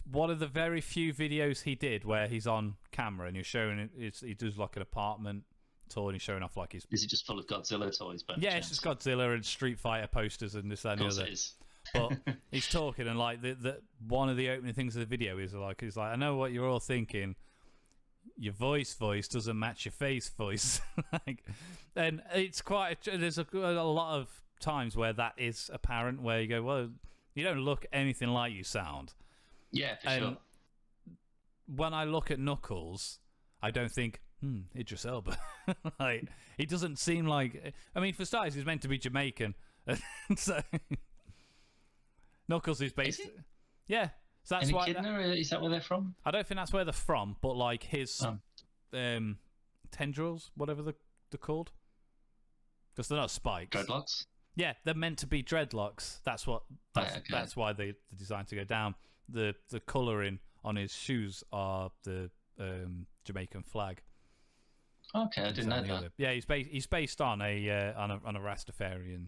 One of the very few videos he did where he's on camera and you're showing he does like an apartment tour and he's showing off like his. Is it just full of Godzilla toys? Yeah, it's just Godzilla and Street Fighter posters and this that, and the other. It is. But he's talking and like the one of the opening things of the video is like he's like, I know what you're all thinking. Your voice doesn't match your face voice. And it's there's a lot of times where that is apparent, where you go, well, you don't look anything like you sound. Yeah, for sure. When I look at Knuckles, I don't think, Idris Elba. Like, he doesn't seem like... I mean, for starters, he's meant to be Jamaican. So Knuckles is based... Yeah. So that's why... Is that where they're from? I don't think that's where they're from, but like his tendrils, whatever they're called. Because they're not spikes. Dreadlocks? Yeah, they're meant to be dreadlocks. That's what. That's why they designed to go down. The colouring on his shoes are the Jamaican flag. Okay, I didn't know that. Yeah, he's based on a Rastafarian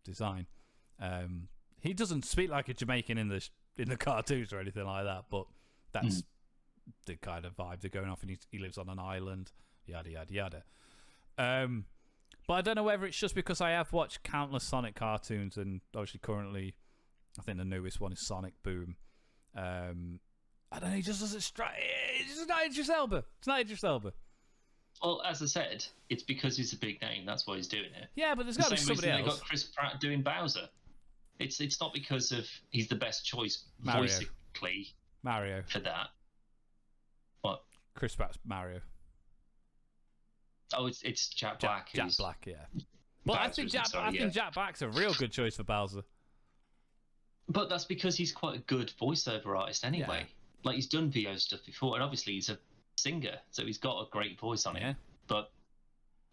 design. He doesn't speak like a Jamaican in the cartoons or anything like that, but that's the kind of vibe they're going off. And he lives on an island. Yada yada yada. But I don't know whether it's just because I have watched countless Sonic cartoons, and obviously currently, I think the newest one is Sonic Boom. I don't know. He just doesn't strike. It's just not Idris Elba. It's not Idris Elba. Well, as I said, it's because he's a big name. That's why he's doing it. Yeah, but there's got to be somebody else. They got Chris Pratt doing Bowser. It's not because of he's the best choice voicically Mario for that. What? Chris Pratt's Mario. Oh, it's Jack Black. Jack Black, yeah. But I think Jack Black's a real good choice for Bowser. But that's because he's quite a good voiceover artist anyway. Yeah. Like, he's done VO stuff before, and obviously he's a singer, so he's got a great voice on it. But,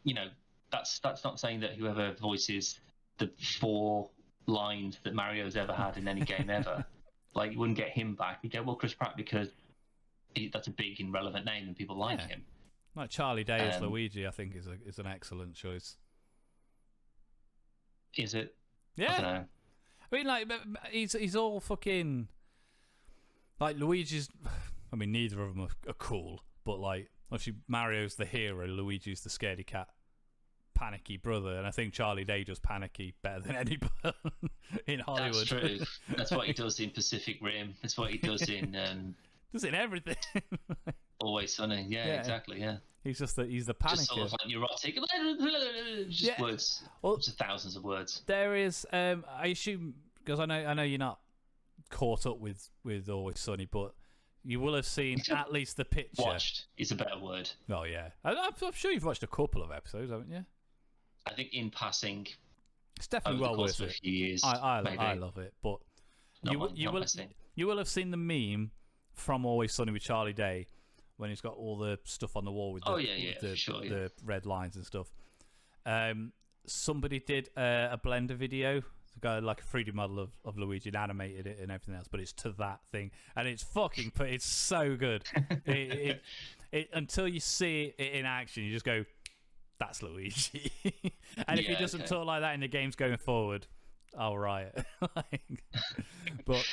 you know, that's not saying that whoever voices the 4 lines that Mario's ever had in any game ever, like, you wouldn't get him back. You get, well, Chris Pratt, because that's a big and relevant name and people like him. Like Charlie Day as Luigi, I think is an excellent choice. Is it? Yeah. I don't know. I mean, like, he's all fucking like Luigi's. I mean, neither of them are cool, but like, obviously Mario's the hero, Luigi's the scaredy cat, panicky brother, and I think Charlie Day does panicky better than anybody in Hollywood. That's true. That's what he does in Pacific Rim. That's what he does in. Does in everything. Always Sunny. Yeah, exactly. Yeah. He's the panic. Just sort of like neurotic. Just words. Well, just thousands of words. There is. I assume, because I know you're not caught up with Always Sunny, but you will have seen at least the picture. Watched is a better word. Oh yeah, I'm sure you've watched a couple of episodes, haven't you? I think in passing. It's definitely well worth it. A few years. I love it, but you will have seen the meme from Always Sunny with Charlie Day, when he's got all the stuff on the wall with the red lines and stuff. Somebody did a Blender video, got like a 3D model of Luigi and animated it and everything else, but it's to that thing, and it's it's so good. it until you see it in action, you just go, that's Luigi. And if he doesn't talk like that in the games going forward, I'll riot. But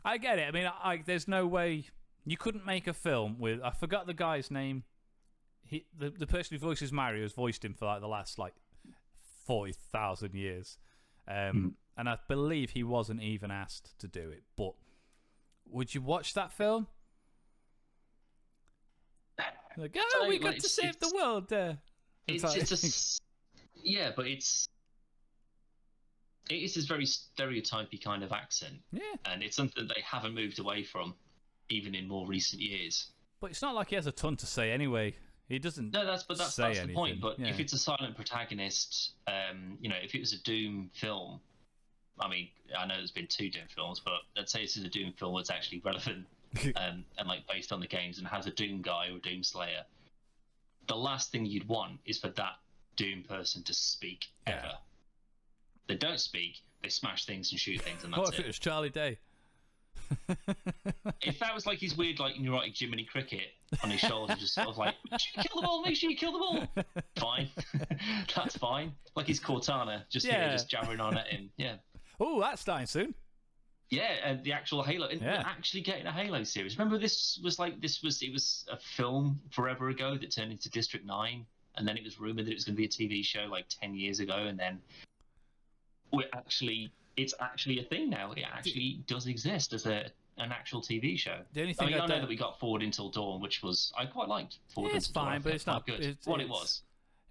I get it. I mean, there's no way you couldn't make a film with. I forgot the guy's name. The person who voices Mario has voiced him for like the last 40,000 years, and I believe he wasn't even asked to do it. But would you watch that film? Like, we got to save the world there. Yeah, but it is this very stereotypy kind of accent. Yeah. And it's something they haven't moved away from, even in more recent years. But it's not like he has a ton to say anyway. He doesn't. No, that's the point. But yeah. If it's a silent protagonist, if it was a Doom film, I mean, I know there's been 2 Doom films, but let's say this is a Doom film that's actually relevant and like based on the games and has a Doom guy or a Doom Slayer. The last thing you'd want is for that Doom person to speak ever. They don't speak. They smash things and shoot things, and that's What if it was Charlie Day? If that was like his weird, like neurotic Jiminy Cricket on his shoulder, just sort of like, kill the ball, make sure you kill the ball. Fine, that's fine. Like his Cortana, just jabbering on at him. Yeah. Oh, that's starting soon. Yeah, and the actual Halo, and we're actually getting a Halo series. Remember, it was a film forever ago that turned into District 9, and then it was rumored that it was going to be a TV show like 10 years ago, and then it's actually a thing now. It actually does exist as an actual TV show. The only thing I know that we got Forward Until Dawn, which was I quite liked. Forward it's Until fine, Dawn. but it's not good. It was.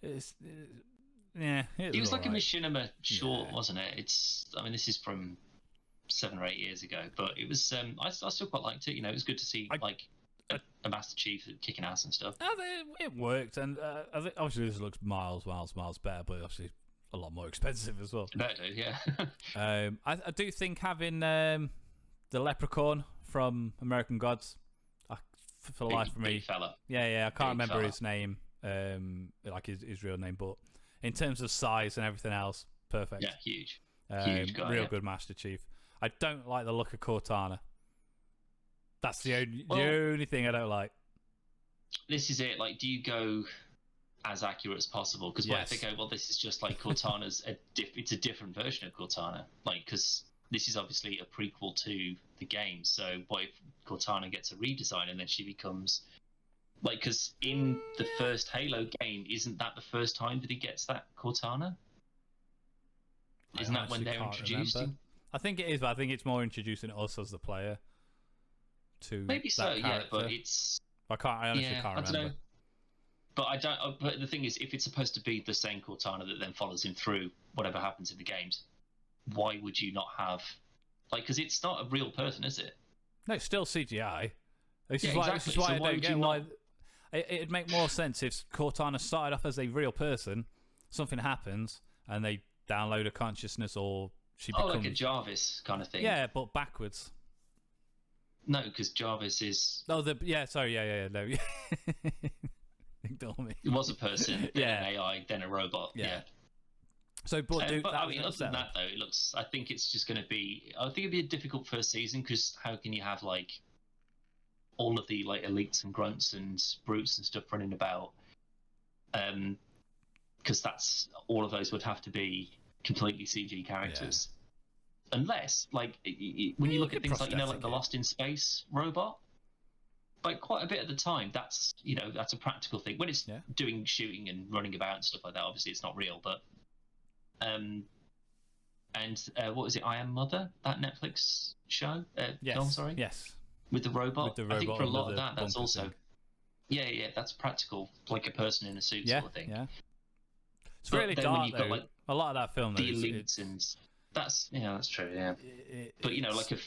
It was like a machinima short, wasn't it? This is from 7 or 8 years ago, but it was. I still quite liked it. You know, it was good to see a Master Chief kicking ass and stuff. It worked, and I think obviously this looks miles better, but obviously a lot more expensive as well. Better, yeah. I do think having the Leprechaun from American Gods, for the life of me, big fella. Yeah, I can't remember fella. his name, like his real name, but in terms of size and everything else, perfect. Yeah, huge. Huge guy. Real good Master Chief. I don't like the look of Cortana. That's the only thing I don't like. This is it. Like, do you go as accurate as possible? Because what if they go, well, this is just like Cortana's it's a different version of Cortana. Like, because this is obviously a prequel to the game. So what if Cortana gets a redesign and then she becomes like, because in the first Halo game, isn't that the first time that he gets that Cortana? Isn't that when they're introduced? I think it is, but I think it's more introducing us as the player to maybe so, yeah. But it's I honestly can't remember. I don't know. But I don't. But the thing is, if it's supposed to be the same Cortana that then follows him through whatever happens in the games, why would you not have because it's not a real person, is it? No, it's still CGI. This is exactly. This is why so I don't get why. It'd make more sense if Cortana started off as a real person, something happens, and they download a consciousness, or she becomes like a Jarvis kind of thing. Yeah, but backwards. No, because Jarvis is. Oh, no. Ignore me. It was a person, then an AI, then a robot. Yeah. So, but I mean, other than that, though, it looks. I think it's just going to be. I think it'd be a difficult first season because how can you have like all of the like elites and grunts and brutes and stuff running about? Because that's all of those would have to be completely CG characters, unless like when you look at things like like the Lost in Space robot. Like quite a bit of the time, that's a practical thing. When it's doing shooting and running about and stuff like that, obviously it's not real. But what was it? I Am Mother, that Netflix show? Film, sorry. Yes. With the robot. I think for a lot of that, that's also. Thing. Yeah, that's practical, like a person in a suit sort of thing. Yeah. It's really dark though. Got, a lot of that film. The elites and that's true. Yeah. But like a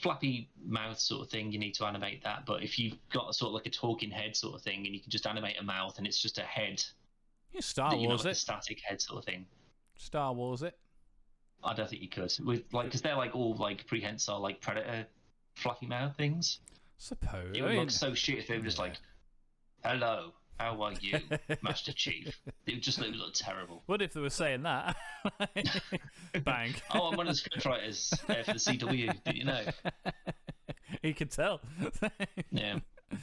flappy mouth sort of thing, you need to animate that. But if you've got a sort of like a talking head sort of thing, and you can just animate a mouth, and it's just a head. Star Wars like a static head sort of thing. Star Wars it. I don't think you could with because they're like all like prehensile like Predator fluffy mouth things. Suppose it would look so shit if they were just like, "Hello, how are you, Master Chief?" It would just look terrible. What if they were saying that? Bang! Oh, I'm one of the scriptwriters for the CW. Did you know? He could tell. Yeah,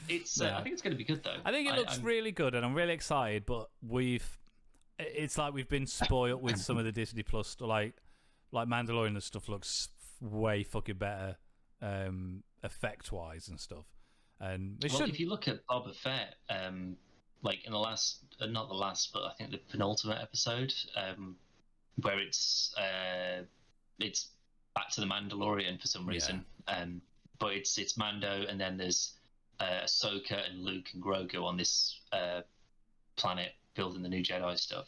it's. I think it's going to be good though. I think it looks really good, and I'm really excited. But it's like we've been spoiled with some of the Disney Plus stuff, like Mandalorian and stuff looks way fucking better, effect wise and stuff. And if you look at Boba Fett, like in the last, not the last, but I think the penultimate episode, where it's back to the Mandalorian for some reason, but it's Mando, and then there's Ahsoka and Luke and Grogu on this planet building the new Jedi stuff.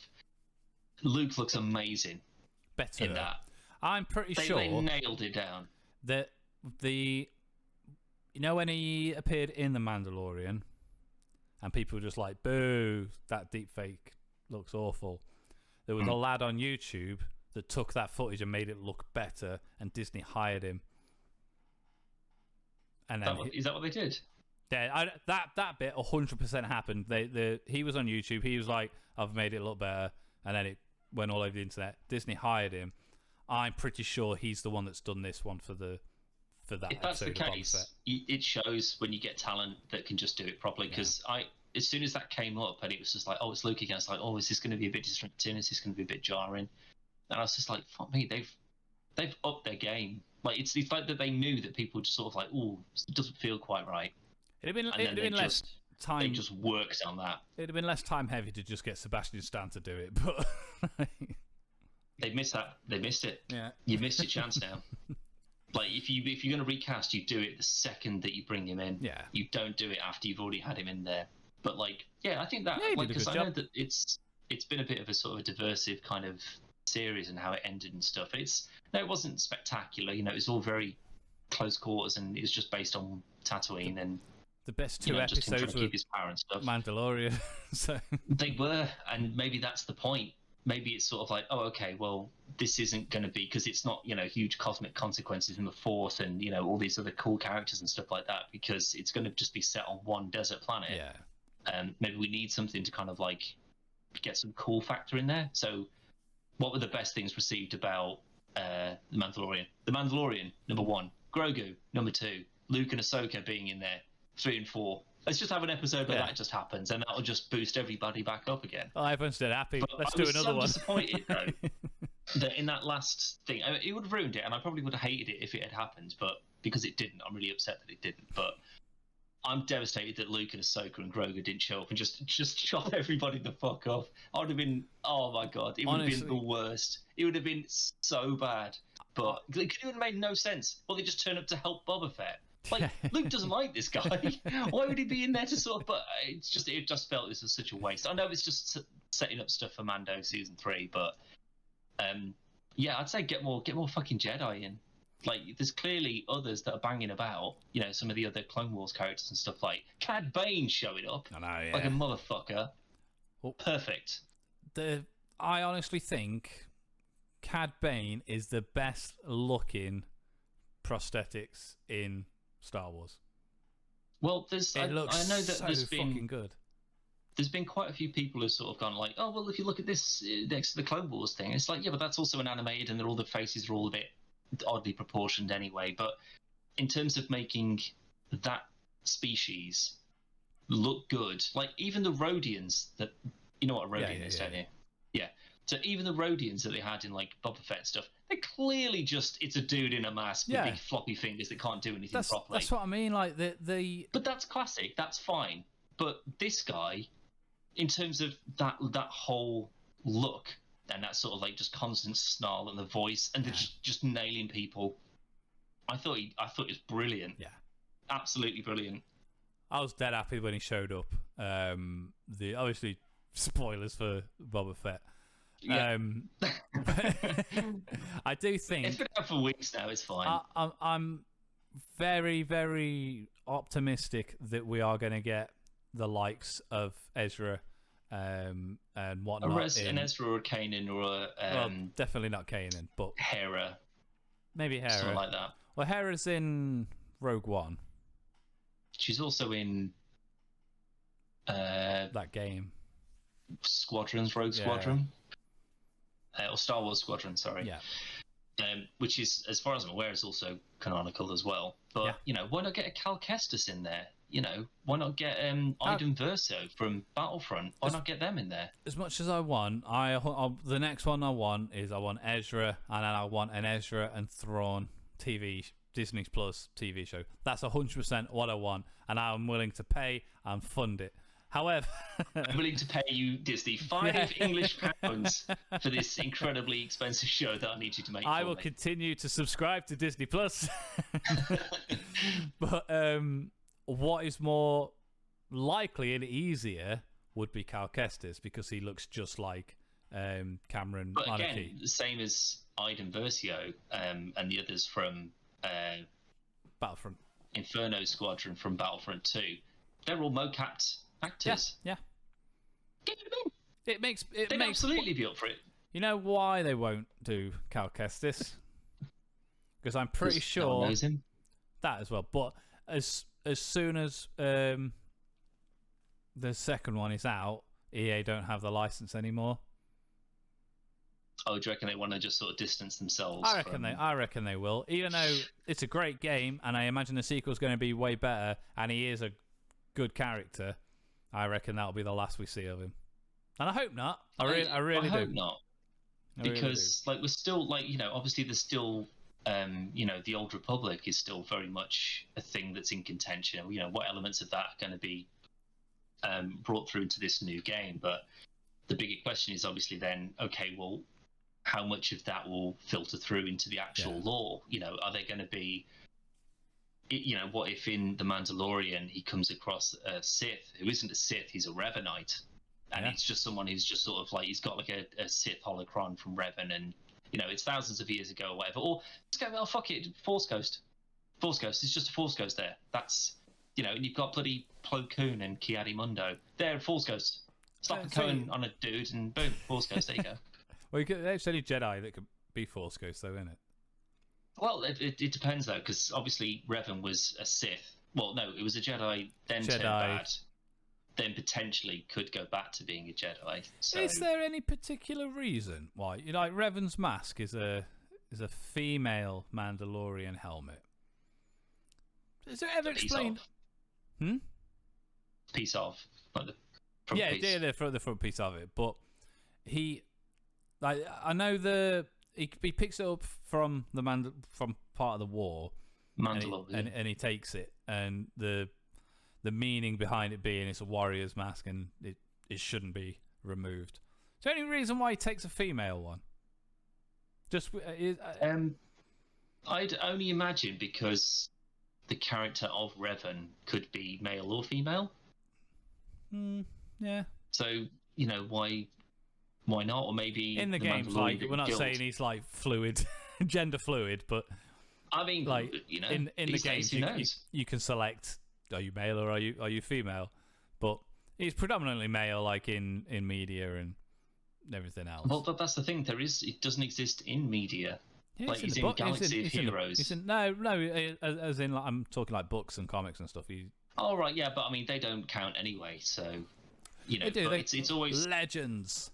Luke looks amazing. Better in that. I'm pretty sure they nailed it down. That when he appeared in The Mandalorian, and people were just like, "Boo! That deep fake looks awful." There was a lad on YouTube that took that footage and made it look better, and Disney hired him. And then is that what they did? Yeah, that bit 100% happened. He was on YouTube. He was like, "I've made it look better," and then it went all over the internet. Disney hired him. I'm pretty sure he's the one that's done this one for that. If that's the case, it shows when you get talent that can just do it properly. Because as soon as that came up, and it was just like, "Oh, it's Luke again," it's like, "Oh, is this going to be a bit disrupting? Is this going to be a bit jarring?" And I was just like, "Fuck me, they've upped their game." Like it's like that they knew that people just sort of like, "Oh, it doesn't feel quite right." It'd have been less time. They just worked on that. It'd have been less time heavy to just get Sebastian Stan to do it, but they missed that. They missed it. Yeah, you missed your chance now. Like if you're going to recast, you do it the second that you bring him in. Yeah, you don't do it after you've already had him in there. But like, I think that because I know that it's been a bit of a sort of a diversive kind of series and how it ended and stuff. It wasn't spectacular. It was all very close quarters, and it was just based on Tatooine and the best two you know, just him trying episodes to were keep his power and stuff. Mandalorian. So They were, and maybe that's the point. Maybe it's sort of like, oh, okay, well, this isn't going to be, because it's not, you know, huge cosmic consequences in the Force and, you know, all these other cool characters and stuff like that, because it's going to just be set on one desert planet. yeah, Maybe we need something to kind of like get some cool factor in there. So what were the best things received about The Mandalorian? The Mandalorian, number 1. Grogu, number 2. Luke and Ahsoka being in there, 3 and 4. Let's just have an episode where that just happens, and that'll just boost everybody back up again. well, everyone's still happy. But Let's do another one. I was so disappointed, though, that in that last thing, I mean, it would have ruined it, and I probably would have hated it if it had happened, but because it didn't, I'm really upset that it didn't. But I'm devastated that Luke and Ahsoka and Grogu didn't show up and just chop everybody the fuck off. I would have been, oh my god, it would have been the worst. It would have been so bad. But it could have made no sense. Well, they just turn up to help Boba Fett. Like, Luke doesn't like this guy. Why would he be in there to sort of... But it just felt this was such a waste. I know it's just setting up stuff for Mando season 3, but yeah, I'd say get more fucking Jedi in. Like, there's clearly others that are banging about. You know, some of the other Clone Wars characters and stuff, like Cad Bane showing up like a motherfucker. Well, perfect. I honestly think Cad Bane is the best looking prosthetics in Star Wars. Well, I know that so there's been fucking good. There's been quite a few people who've sort of gone like, oh well, if you look at this next to the Clone Wars thing, it's like, yeah, but that's also an animated, and all the faces are all a bit oddly proportioned anyway. But in terms of making that species look good, like even the Rhodians, that, you know what a Rhodian is, don't you? Yeah. So even the Rhodians that they had in like Boba Fett stuff, they're clearly just, it's a dude in a mask with big floppy fingers that can't do anything properly. That's what I mean. Like the. But that's classic. That's fine. But this guy, in terms of that whole look and that sort of like just constant snarl and the voice and just nailing people, I thought it was brilliant. Yeah, absolutely brilliant. I was dead happy when he showed up. The obviously spoilers for Boba Fett. Yeah. I do think it's been out for weeks now. It's fine. I'm very, very optimistic that we are going to get the likes of Ezra and whatnot. An Ezra or a Kanan or a well, definitely not Kanan, but Hera. Maybe Hera. Something like that. Well, Hera's in Rogue One. She's also in that game. Rogue Squadron. Or Star Wars Squadron, sorry. Yeah. Which is, as far as I'm aware, is also canonical as well. But, you know, why not get a Cal Kestis in there? You know, why not get Iden Verso from Battlefront? Why not get them in there? As much as I want, the next one I want Ezra, and then I want an Ezra and Thrawn Disney Plus TV show. That's 100% what I want, and I'm willing to pay and fund it. However, I'm willing to pay you, Disney, £5 English pounds for this incredibly expensive show that I need you to make. I will continue to subscribe to Disney Plus. But what is more likely and easier would be Cal Kestis, because he looks just like Cameron. But again, the same as Iden Versio and the others from Battlefront, Inferno Squadron from Battlefront 2. They're all mo-capped actors. Yeah. Get them in. They'd absolutely be up for it. You know why they won't do Cal Kestis? Because I'm pretty sure no one knows him. That as well. But as soon as the second one is out, EA don't have the license anymore. Oh, do you reckon they want to just sort of distance themselves? I reckon they will. Even though it's a great game, and I imagine the sequel's going to be way better, and he is a good character, I reckon that'll be the last we see of him. And I hope not. I really do. I hope not. Because like we're still like, you know, obviously there's still you know, the Old Republic is still very much a thing that's in contention. You know, what elements of that are going to be brought through into this new game? But the bigger question is obviously then, okay, well, how much of that will filter through into the actual lore? You know, are they going to be, you know, what if in The Mandalorian he comes across a Sith who isn't a Sith, he's a Revanite, and it's just someone who's just sort of like, he's got like a Sith holocron from Revan, and you know, it's thousands of years ago or whatever. Or let's go, oh fuck it, Force Ghost. It's just a Force Ghost there. That's, and you've got bloody Plo Koon and Ki-Adi-Mundo. There, Force Ghost. Stop a cone on a dude, and boom, Force Ghost. There you go. Well, it's only Jedi that could be Force Ghost, though, isn't it? Well, it depends though, because obviously Revan was a Sith. Well, no, it was a Jedi, then turned bad, then potentially could go back to being a Jedi. So... Is there any particular reason why? Like Revan's mask is a female Mandalorian helmet. Is it ever explained? Piece of, like the front piece. Yeah, the front piece of it. But I know he picks it up from from part of the war, and he takes it, and the meaning behind it being it's a warrior's mask and it shouldn't be removed. Is there any reason why he takes a female one? I'd only imagine because the character of Revan could be male or female. Yeah. So why not? Or maybe in the game, like we're not saying he's like fluid, gender fluid, but I mean, like in the game, you can select are you male or are you female, but he's predominantly male, like in media and everything else. Well, that's the thing. It doesn't exist in media. Yeah, like he's in Galaxy of Heroes. No, as in like, I'm talking like books and comics and stuff. Oh right, yeah, but I mean they don't count anyway. So they do. It's always legends.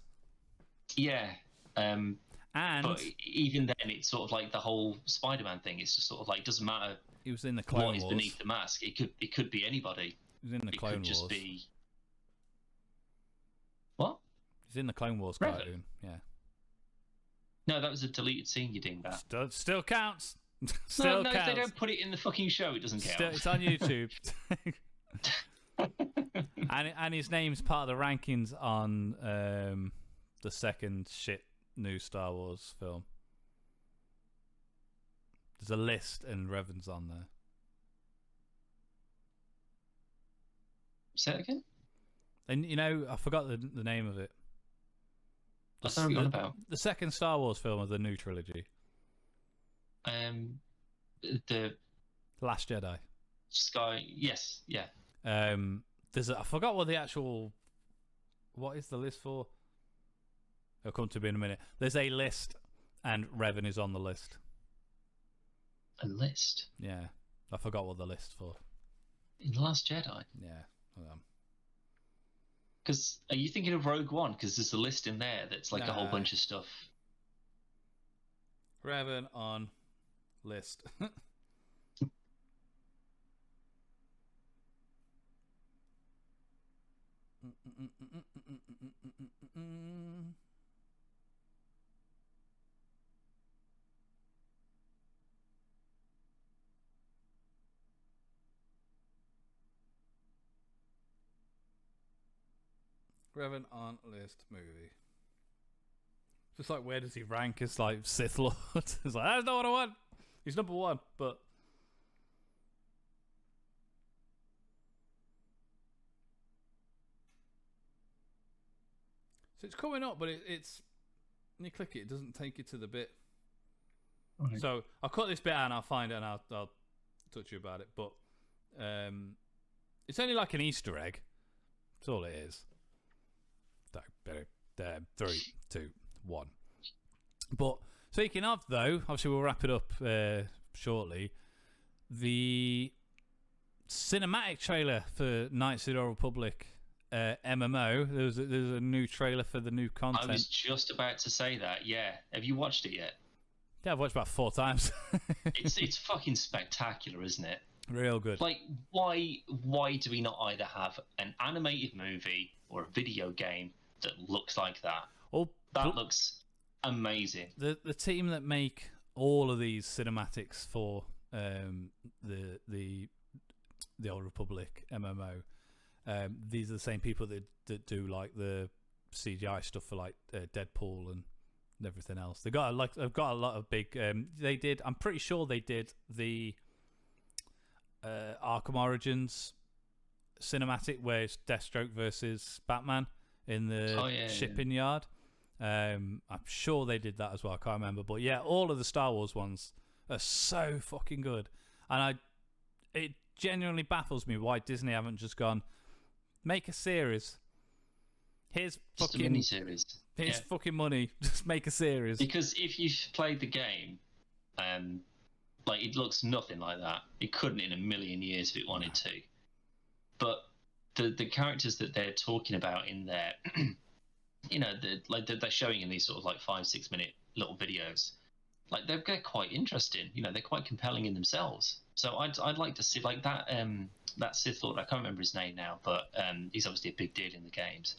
Yeah, and but even then, it's sort of like the whole Spiderman thing. It's just sort of like it doesn't matter. He was in the Clone Wars. What is beneath the mask? It could be anybody. He was in the Clone Wars. It could just be what? He's in the Clone Wars cartoon. Yeah. No, that was a deleted scene. You ding that. Still counts. No, if they don't put it in the fucking show, it doesn't count. It's on YouTube. and his name's part of the rankings on the second new Star Wars film. There's a list and Revan's on there. Say it again? And I forgot the name of it. What's that about? The second Star Wars film of the new trilogy. The Last Jedi. Sky. Yes. Yeah. I forgot what is the list for? It'll come to me in a minute. There's a list, and Revan is on the list. A list? Yeah. I forgot what the list for. In The Last Jedi? Yeah. Because are you thinking of Rogue One? Because there's a list in there that's like a whole bunch of stuff. Revan on list. Revan on list movie. Just like, where does he rank as like Sith Lord? It's like, that's not what I want. He's number one, but so it's coming up, but it's when you click it doesn't take you to the bit. Okay. So I'll cut this bit out and I'll find it and I'll talk to you about it. But it's only like an Easter egg. That's all it is. So, 3, 2, 1. But speaking of, though, obviously we'll wrap it up shortly. The cinematic trailer for Knights of the Old Republic MMO. There's a new trailer for the new content. I was just about to say that. Yeah, have you watched it yet? Yeah, I've watched about 4 times. it's fucking spectacular, isn't it? Real good. Like, why do we not either have an animated movie or a video game that looks like that? That looks amazing. The team that make all of these cinematics for the Old Republic MMO, these are the same people that do like the CGI stuff for like Deadpool and everything else. They've got a lot of big. I'm pretty sure they did the Arkham Origins cinematic where it's Deathstroke versus Batman in the shipping yard. I'm sure they did that as well. I can't remember, but yeah, all of the Star Wars ones are so fucking good, and it genuinely baffles me why Disney haven't just gone, make a series. Here's just fucking a mini-series. Here's fucking money. Just make a series. Because if you've played the game, like, it looks nothing like that. It couldn't in a million years if it wanted to. But the characters that they're talking about in there, you know, they're showing in these sort of like 5-6 minute little videos. Like, they're quite interesting. You know, they're quite compelling in themselves. So I'd like to see, like, that Sith Lord. I can't remember his name now, but he's obviously a big deal in the games.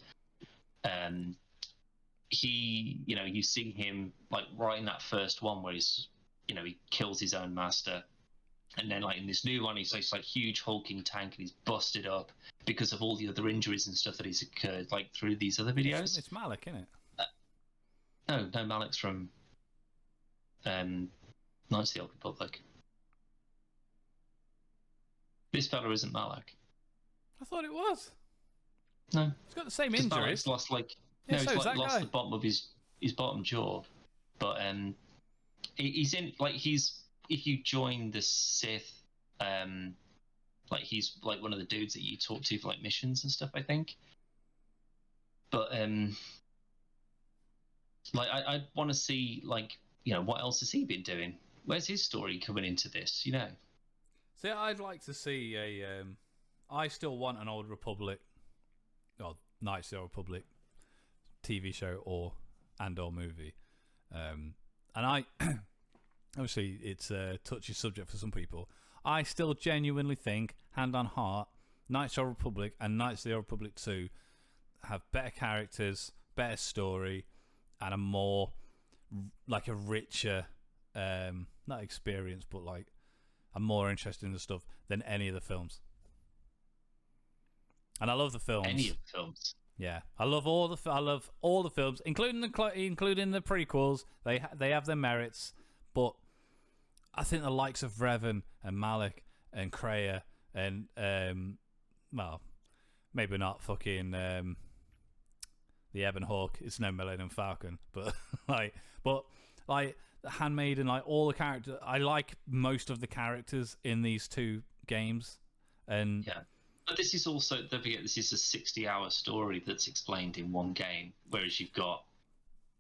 He, you know, you see him like right in that first one where he's, you know, he kills his own master, and then like in this new one he's like huge hulking tank and he's busted up because of all the other injuries and stuff that he's occurred like through these other videos. It's Malak, isn't it? No, Malik's from Knights of the Old Republic. This fella isn't Malak. I thought it was. No, he's got the same injuries. Malak's lost like yeah, no, so he's like lost guy. the bottom of his bottom jaw, but he's in like he's if you join the Sith, like he's like one of the dudes that you talk to for like missions and stuff, I think. But like I want to see, like, you know, what else has he been doing? Where's his story coming into this? You know. See, I'd like to see a. I still want an Old Republic, or Knights of the Old Republic TV show or movie, and I obviously it's a touchy subject for some people. I still genuinely think, hand on heart, Knights of the Old Republic and Knights of the Old Republic 2 have better characters, better story, and a more like a richer not experience, but like I'm more interested in the stuff than any of the films. And I love the films. Any of the films. Yeah, I love all the films, including the prequels. They have their merits, but I think the likes of Revan and Malik and Kreia and well, maybe not fucking the Ebon Hawk. It's no Millennium Falcon, but like the Handmaiden, like all the characters. I like most of the characters in these two games, and yeah. But this is also, don't forget, this is a 60-hour story that's explained in one game, whereas you've got,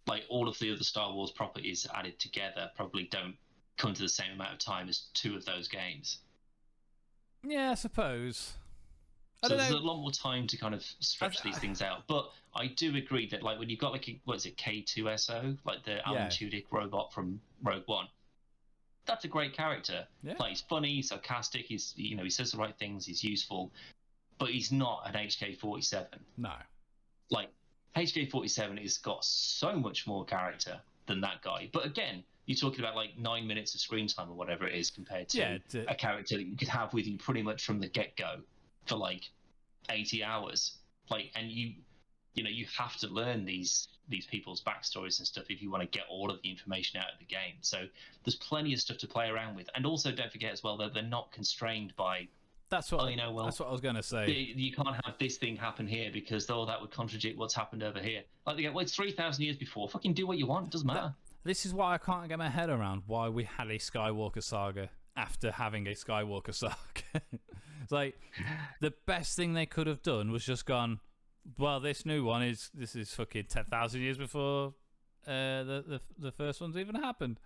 like, all of the other Star Wars properties added together probably don't come to the same amount of time as two of those games. Yeah, I suppose. So there's a lot more time to kind of stretch these things out. But I do agree that, like, when you've got, like, what is it, K2SO, like the Alan Tudyk robot from Rogue One, that's a great character. Yeah. Like, he's funny, he's sarcastic, he's, you know, he says the right things, he's useful. But he's not an HK-47. No. Like, HK-47 has got so much more character than that guy. But again, you're talking about like 9 minutes of screen time or whatever it is compared to a character that you could have with you pretty much from the get-go for like 80 hours. Like, and you know, you have to learn these people's backstories and stuff if you want to get all of the information out of the game. So there's plenty of stuff to play around with. And also don't forget as well that they're not constrained by that's what I was going to say. You can't have this thing happen here because that would contradict what's happened over here. Like they go, well, it's 3,000 years before. Fucking do what you want. It doesn't matter. This is why I can't get my head around why we had a Skywalker saga after having a Skywalker saga. It's like the best thing they could have done was just gone, well, this new one is fucking 10,000 years before the first one's even happened.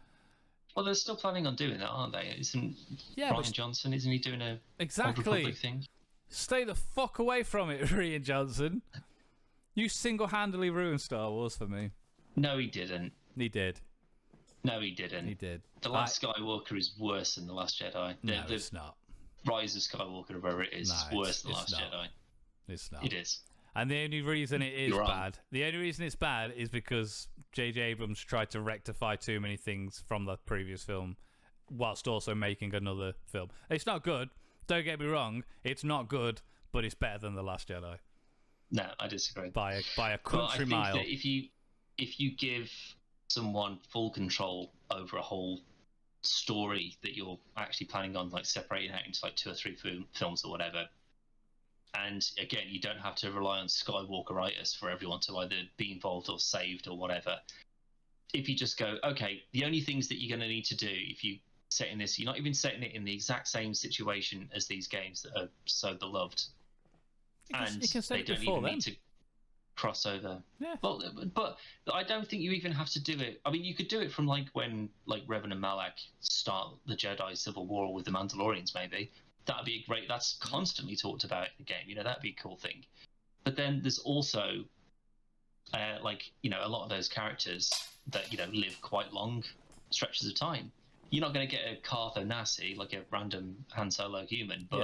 Well, they're still planning on doing that, aren't they? Isn't Rian Johnson, isn't he doing a Old Republic thing? Stay the fuck away from it, Rian Johnson. You single-handedly ruined Star Wars for me. No, he didn't. He did. No, he didn't. He did. The Last Skywalker is worse than The Last Jedi. No, it's not. Rise of Skywalker, or whatever it is, is worse than The Last Jedi. It's not. It is. And the only reason it is bad, is because J.J. Abrams tried to rectify too many things from the previous film, whilst also making another film. It's not good. Don't get me wrong. It's not good, but it's better than The Last Jedi. No, I disagree. By a country mile. I think that if you give someone full control over a whole story that you're actually planning on like separating out into like 2 or 3 films or whatever. And again, you don't have to rely on Skywalkeritis for everyone to either be involved or saved or whatever. If you just go, okay, the only things that you're going to need to do if you setting this. You're not even setting it in the exact same situation as these games that are so beloved, and they don't even need to cross over. Yeah. Well, but I don't think you even have to do it. I mean, you could do it from like when like Revan and Malak start the Jedi Civil War with the Mandalorians. Maybe that'd be great. That's constantly talked about in the game. You know, that'd be a cool thing. But then there's also like, you know, a lot of those characters that, you know, live quite long stretches of time. You're not going to get a Cartho Nasi, like a random Han Solo human, but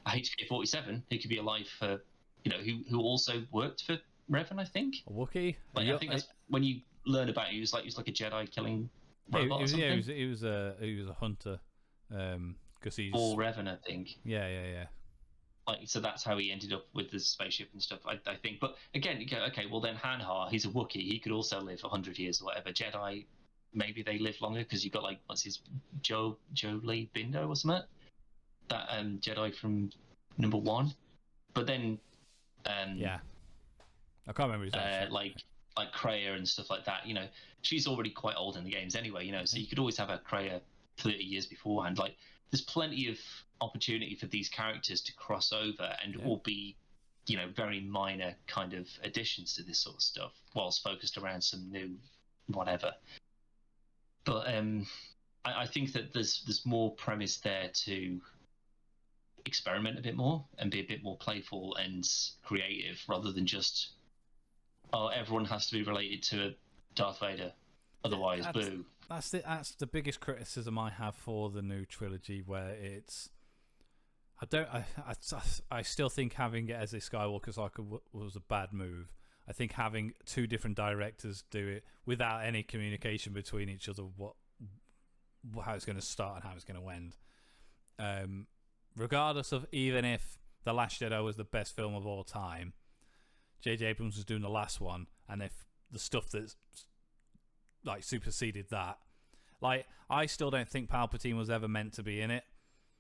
a HK-47 who could be alive for, you know, who also worked for Revan, I think. A Wookiee. Like, I think that's when you learn about it, he was like a Jedi killing robot or something. Yeah, he was a hunter. Because he's for Revan, I think. Yeah. Like, so that's how he ended up with the spaceship and stuff, I think. But again, you go, okay, well then Han-Ha, he's a Wookiee. He could also live 100 years or whatever. Jedi, maybe they live longer because you've got like, what's his, Jolee Bindo or something? That Jedi from number 1. But then yeah, I can't remember his name. Like Kreia and stuff like that, you know, she's already quite old in the games anyway, you know, so you could always have a Kreia 30 years beforehand. Like, there's plenty of opportunity for these characters to cross over and all be, you know, very minor kind of additions to this sort of stuff, whilst focused around some new whatever. But I think that there's more premise there to experiment a bit more and be a bit more playful and creative, rather than just, oh, everyone has to be related to Darth Vader, otherwise boo. That's the biggest criticism I have for the new trilogy, where it's, I still think having it as a Skywalker cycle was a bad move. I think having 2 different directors do it without any communication between each other, how it's going to start and how it's going to end. Regardless of, even if The Last Jedi was the best film of all time, J.J. Abrams was doing the last one, and if the stuff that's like superseded that, like, I still don't think Palpatine was ever meant to be in it.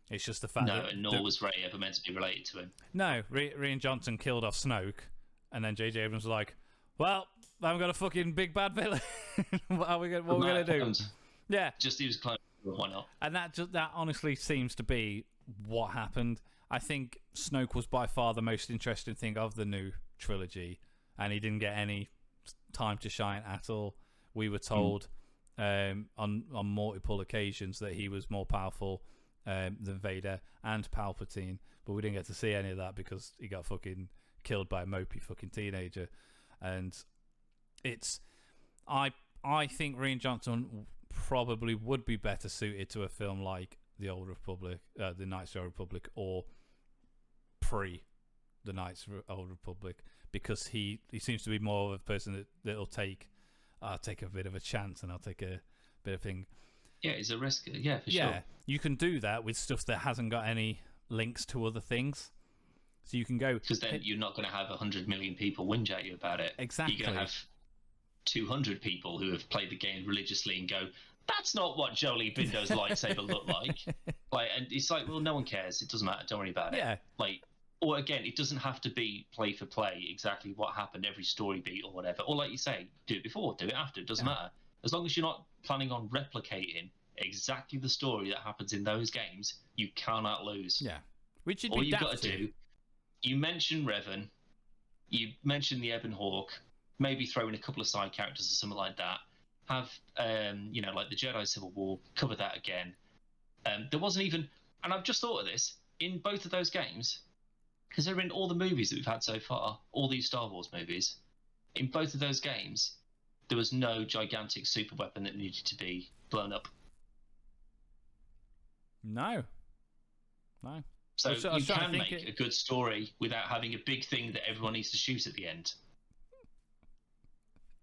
It's just the fact that nor was Rey ever meant to be related to him. No, Rian Johnson killed off Snoke, and then J.J. Abrams was like, well, I haven't got a fucking big bad villain. what are we gonna do? Yeah, just use clone. Why not? And that honestly seems to be what happened. I think Snoke was by far the most interesting thing of the new trilogy, and he didn't get any time to shine at all. We were told on multiple occasions that he was more powerful than Vader and Palpatine, but we didn't get to see any of that because he got fucking killed by a mopey fucking teenager. And I think Rian Johnson probably would be better suited to a film like The Old Republic, The Knights of the Old Republic, or pre The Knights of the Old Republic, because he seems to be more of a person that'll take I'll take a bit of a chance and I'll take a bit of thing. Yeah, it's a risk. Yeah, for sure. Yeah, you can do that with stuff that hasn't got any links to other things. So you can go... Because then you're not going to have 100 million people whinge at you about it. Exactly. You're going to have 200 people who have played the game religiously and go, that's not what Jolee Bindo's lightsaber looked like. And it's like, well, no one cares. It doesn't matter. Don't worry about it. Yeah. Or again, it doesn't have to be play for play, exactly what happened, every story beat or whatever. Or like you say, do it before, do it after. It doesn't matter. As long as you're not planning on replicating exactly the story that happens in those games, you cannot lose. Yeah. Which all you've got to do, you mention Revan, you mention the Ebon Hawk, maybe throw in a couple of side characters or something like that. Have, like the Jedi Civil War, cover that again. There wasn't even, and I've just thought of this, in both of those games, because they're in all the movies that we've had so far, all these Star Wars movies, in both of those games, there was no gigantic super weapon that needed to be blown up. No. So you can make a good story without having a big thing that everyone needs to shoot at the end.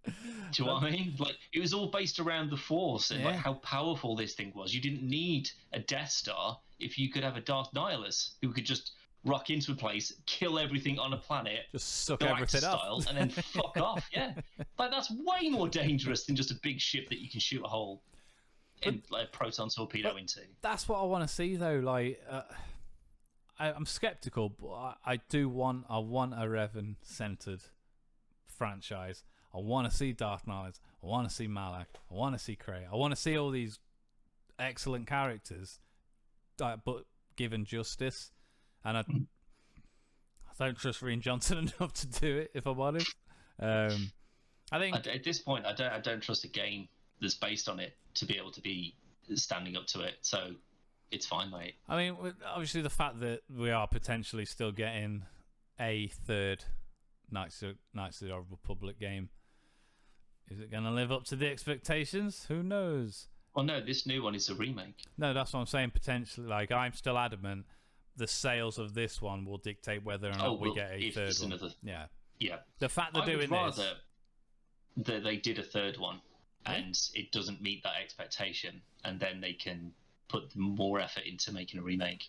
Do you know what I mean? It was all based around the Force and how powerful this thing was. You didn't need a Death Star if you could have a Darth Nihilus who could just rock into a place, kill everything on a planet, just suck everything up, and then fuck off. Yeah, that's way more dangerous than just a big ship that you can shoot a hole in a proton torpedo into. That's what I want to see, though. I'm skeptical, but I want a Revan-centered franchise. I want to see Darth Nihilus. I want to see Malak. I want to see Kreia. I want to see all these excellent characters, but given justice. And I don't trust Rian Johnson enough to do it, if I'm honest. I think at this point, I don't trust a game that's based on it to be able to be standing up to it. So it's fine, mate. I mean, obviously the fact that we are potentially still getting a third Knights of the Old Republic game, is it going to live up to the expectations? Who knows? Well, no, this new one is a remake. No, that's what I'm saying. Potentially, like, I'm still adamant the sales of this one will dictate whether or not we get a third one. Yeah. The fact they're doing this, that they did a third one, and it doesn't meet that expectation, and then they can put more effort into making a remake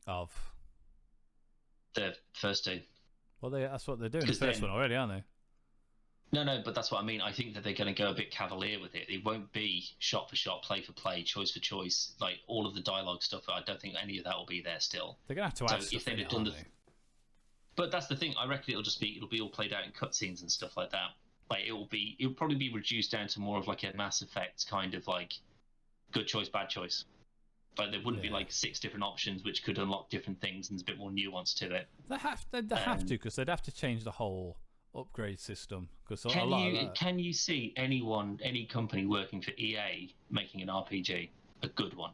of the first two. Well, that's what they're doing. The first one already, aren't they? No, but that's what I mean. I think that they're going to go a bit cavalier with it. It won't be shot for shot, play for play, choice for choice, like all of the dialogue stuff. I don't think any of that will be there still. They're going to have to add stuff in it, aren't they? But that's the thing. I reckon it'll be all played out in cutscenes and stuff like that. Like it'll probably be reduced down to more of like a Mass Effect kind of like good choice, bad choice. Like there wouldn't be like 6 different options which could unlock different things, and there's a bit more nuance to it. They have to, because they'd have to change the whole upgrade system. Can you see any company working for EA making an RPG, a good one?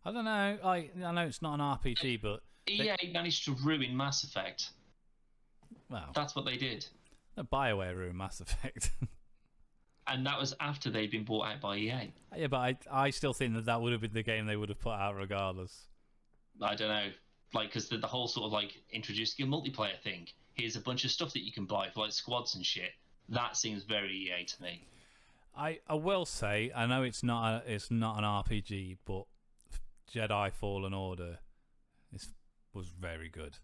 I don't know. I know it's not an RPG, but EA managed to ruin Mass Effect. Well, that's what they did. BioWare ruined Mass Effect. And that was after they'd been bought out by EA. Yeah, but I still think that would have been the game they would have put out regardless. I don't know. Like, because the whole sort of, like, introducing a multiplayer thing. Here's a bunch of stuff that you can buy for, like, squads and shit. That seems very EA to me. I will say, I know it's not an RPG, but Jedi Fallen Order was very good.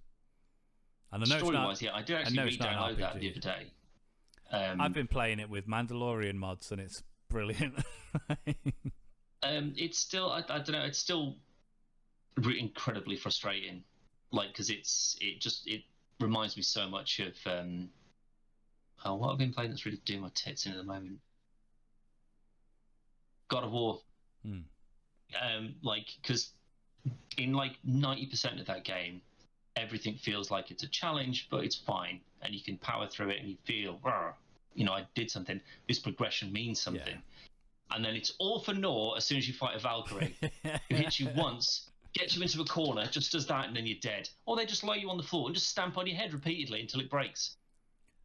And I know story-wise, I did actually re-download that the other day. I've been playing it with Mandalorian mods, and it's brilliant. It's still, I don't know, it's still incredibly frustrating. Like, because it reminds me so much of what I've been playing that's really doing my tits in at the moment. God of War. Like, because in like 90% of that game, everything feels like it's a challenge, but it's fine, and you can power through it, and you feel, I did something. This progression means something. Yeah. And then it's all for naught as soon as you fight a Valkyrie, who hits you once, gets you into a corner, just does that, and then you're dead. Or they just lay you on the floor and just stamp on your head repeatedly until it breaks.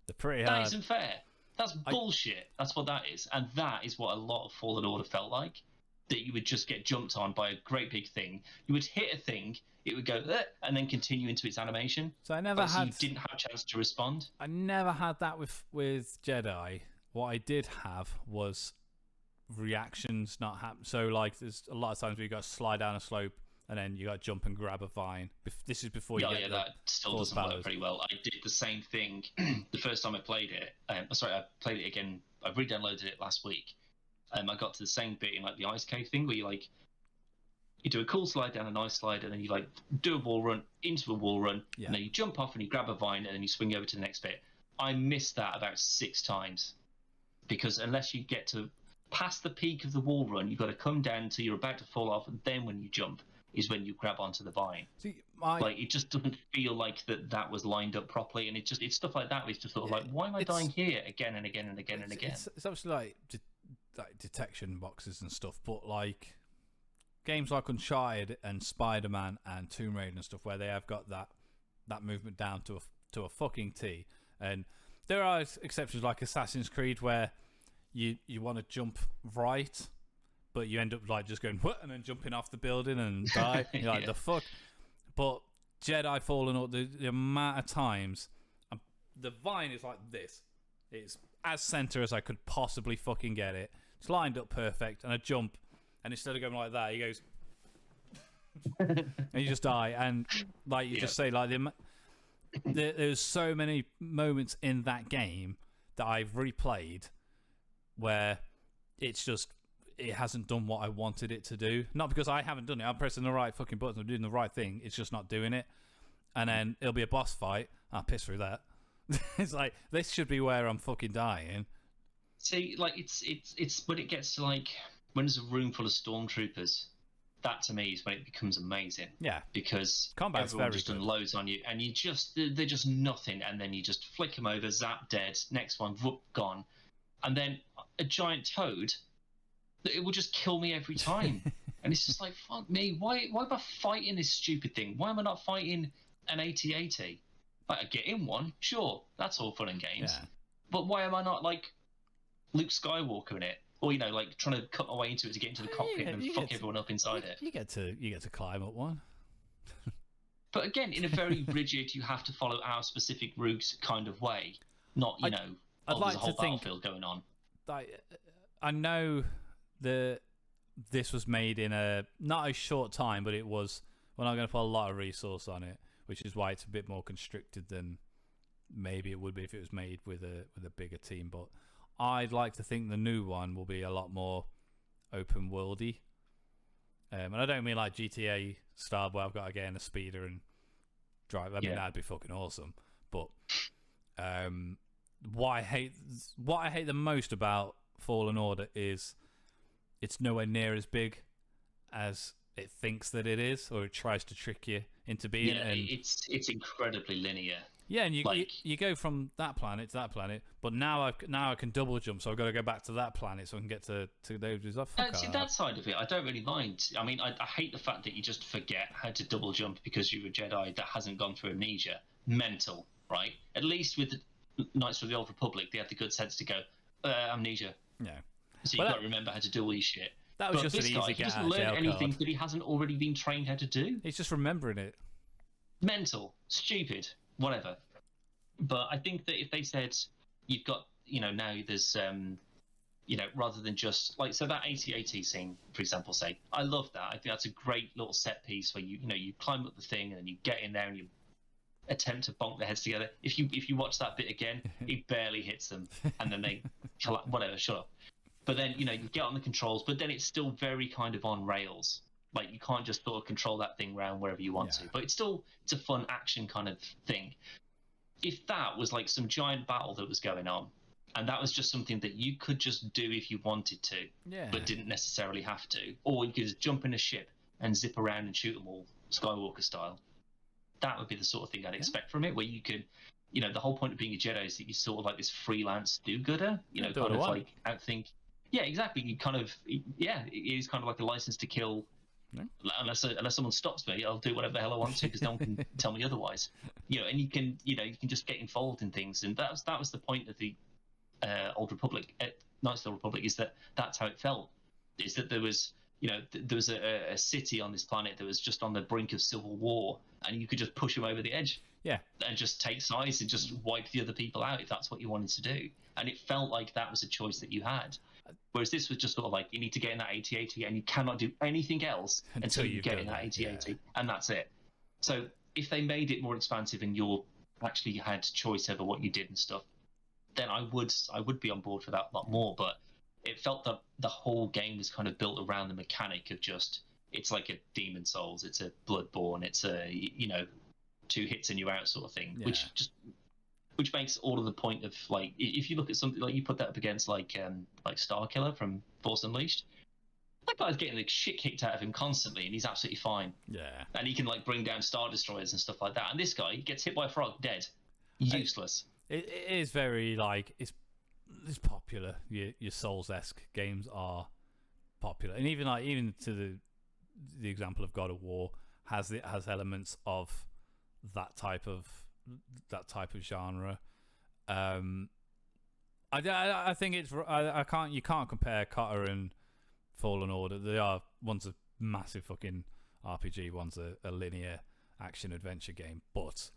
They're pretty hard. That isn't fair. That's bullshit. That's what that is. And that is what a lot of Fallen Order felt like. That you would just get jumped on by a great big thing. You would hit a thing, it would go, and then continue into its animation. So you didn't have a chance to respond. I never had that with Jedi. What I did have was reactions not happen. So, like, there's a lot of times where you got to slide down a slope, and then you got to jump and grab a vine. This is before you get that still doesn't work very well. I did the same thing the first time I played it. I played it again. I re-downloaded it last week. I got to the same bit in like the ice cave thing where you do a cool slide down an ice slide, and then you like do a wall run into a wall run, and then you jump off and you grab a vine, and then you swing over to the next bit. I missed that about 6 times because unless you get to past the peak of the wall run, you've got to come down until you're about to fall off, and then when you jump is when you grab onto the vine. See, like it just doesn't feel like that was lined up properly, and it's stuff like that. It's just sort of like, why am I dying here again and again and again and again? It's obviously like detection boxes and stuff, but like games like Uncharted and Spiderman and Tomb Raider and stuff, where they have got that movement down to a fucking T. And there are exceptions like Assassin's Creed where you want to jump right, but you end up like just going what and then jumping off the building and die. You're like, the fuck. But Jedi Fallen Order, the amount of times the vine is like this, it's as center as I could possibly fucking get it. It's lined up perfect, and I jump, and instead of going like that, he goes, and you just die. And like you just say, like there's so many moments in that game that I've replayed where it's just it hasn't done what I wanted it to do. Not because I haven't done it. I'm pressing the right fucking buttons. I'm doing the right thing. It's just not doing it. And then it'll be a boss fight. I'll piss through that. It's like, this should be where I'm fucking dying. See, like it's when it gets to like when there's a room full of stormtroopers, that to me is when it becomes amazing. Yeah, because combat's everyone very just good. unloads on you, and they're just nothing, and then you just flick them over, zap, dead. Next one, whoop, gone, and then a giant toad. It will just kill me every time, and it's just like fuck me. Why am I fighting this stupid thing? Why am I not fighting an AT-AT? Like I get in one, sure, that's all fun and games, but why am I not like Luke Skywalker in it? Or like trying to cut my way into it to get into the cockpit and fuck everyone up inside it. You get to climb up one. But again, in a very rigid, you have to follow our specific route kind of way. Not I'd like there's a whole to think battlefield going on. I know that this was made in not a short time, but it was. We're not going to put a lot of resource on it, which is why it's a bit more constricted than maybe it would be if it was made with a bigger team. But I'd like to think the new one will be a lot more open worldy. And I don't mean like GTA style where I've got to get in a speeder and drive. I mean, that'd be fucking awesome. But what I hate the most about Fallen Order is it's nowhere near as big as it thinks that it is, or it tries to trick you into being. Yeah, it's incredibly linear. Yeah, and you go from that planet to that planet, but now I can double jump, so I've got to go back to that planet so I can get to those. See, that side of it, I don't really mind. I mean, I hate the fact that you just forget how to double jump because you're a Jedi that hasn't gone through amnesia. Mental, right? At least with the Knights of the Old Republic, they had the good sense to go, amnesia. Yeah. So you've got to remember how to do all these shit. That was just an easy get out of jail card. He doesn't learn anything that he hasn't already been trained how to do. He's just remembering it. Mental, stupid, whatever. But I think that if they said you've got, now there's, rather than just like so that AT-AT scene, for example, say I love that. I think that's a great little set piece where you climb up the thing and then you get in there and you attempt to bonk their heads together. If you watch that bit again, it barely hits them, and then they whatever, shut up. But then you get on the controls, but then it's still very kind of on rails. Like you can't just sort of control that thing around wherever you want to. But it's a fun action kind of thing. If that was like some giant battle that was going on, and that was just something that you could just do if you wanted to, but didn't necessarily have to, or you could just jump in a ship and zip around and shoot them all Skywalker style, that would be the sort of thing I'd expect from it, where you could, the whole point of being a Jedi is that you're sort of like this freelance do-gooder, kind of like outthink. Yeah, exactly. You kind of, it is kind of like a license to kill. No. Unless someone stops me, I'll do whatever the hell I want to because no one can tell me otherwise. And you can just get involved in things, and that was the point of the Old Republic, Knights of the Old Republic, is that's how it felt. Is that there was there was a city on this planet that was just on the brink of civil war, and you could just push them over the edge. Yeah, and just take sides and just wipe the other people out if that's what you wanted to do. And it felt like that was a choice that you had. Whereas this was just sort of like, you need to get in that AT-AT and you cannot do anything else until you get in that AT-AT, and that's it. So if they made it more expansive and you actually had choice over what you did and stuff, then I would be on board for that a lot more. But it felt that the whole game was kind of built around the mechanic of just, it's like a Demon Souls, it's a Bloodborne, it's a 2 hits and you're out sort of thing, which makes all of the point of, like, if you look at something like, you put that up against like Starkiller from Force Unleashed, that guy's getting the shit kicked out of him constantly and he's absolutely fine. Yeah. And he can like bring down Star Destroyers and stuff like that. And this guy gets hit by a frog, dead. Useless. It is very like, it's popular. Your Souls-esque games are popular. And even to the example of God of War has elements of that type of genre. I think it's you can't compare Cotter and Fallen Order. They are, one's a massive fucking RPG, one's a linear action adventure game, but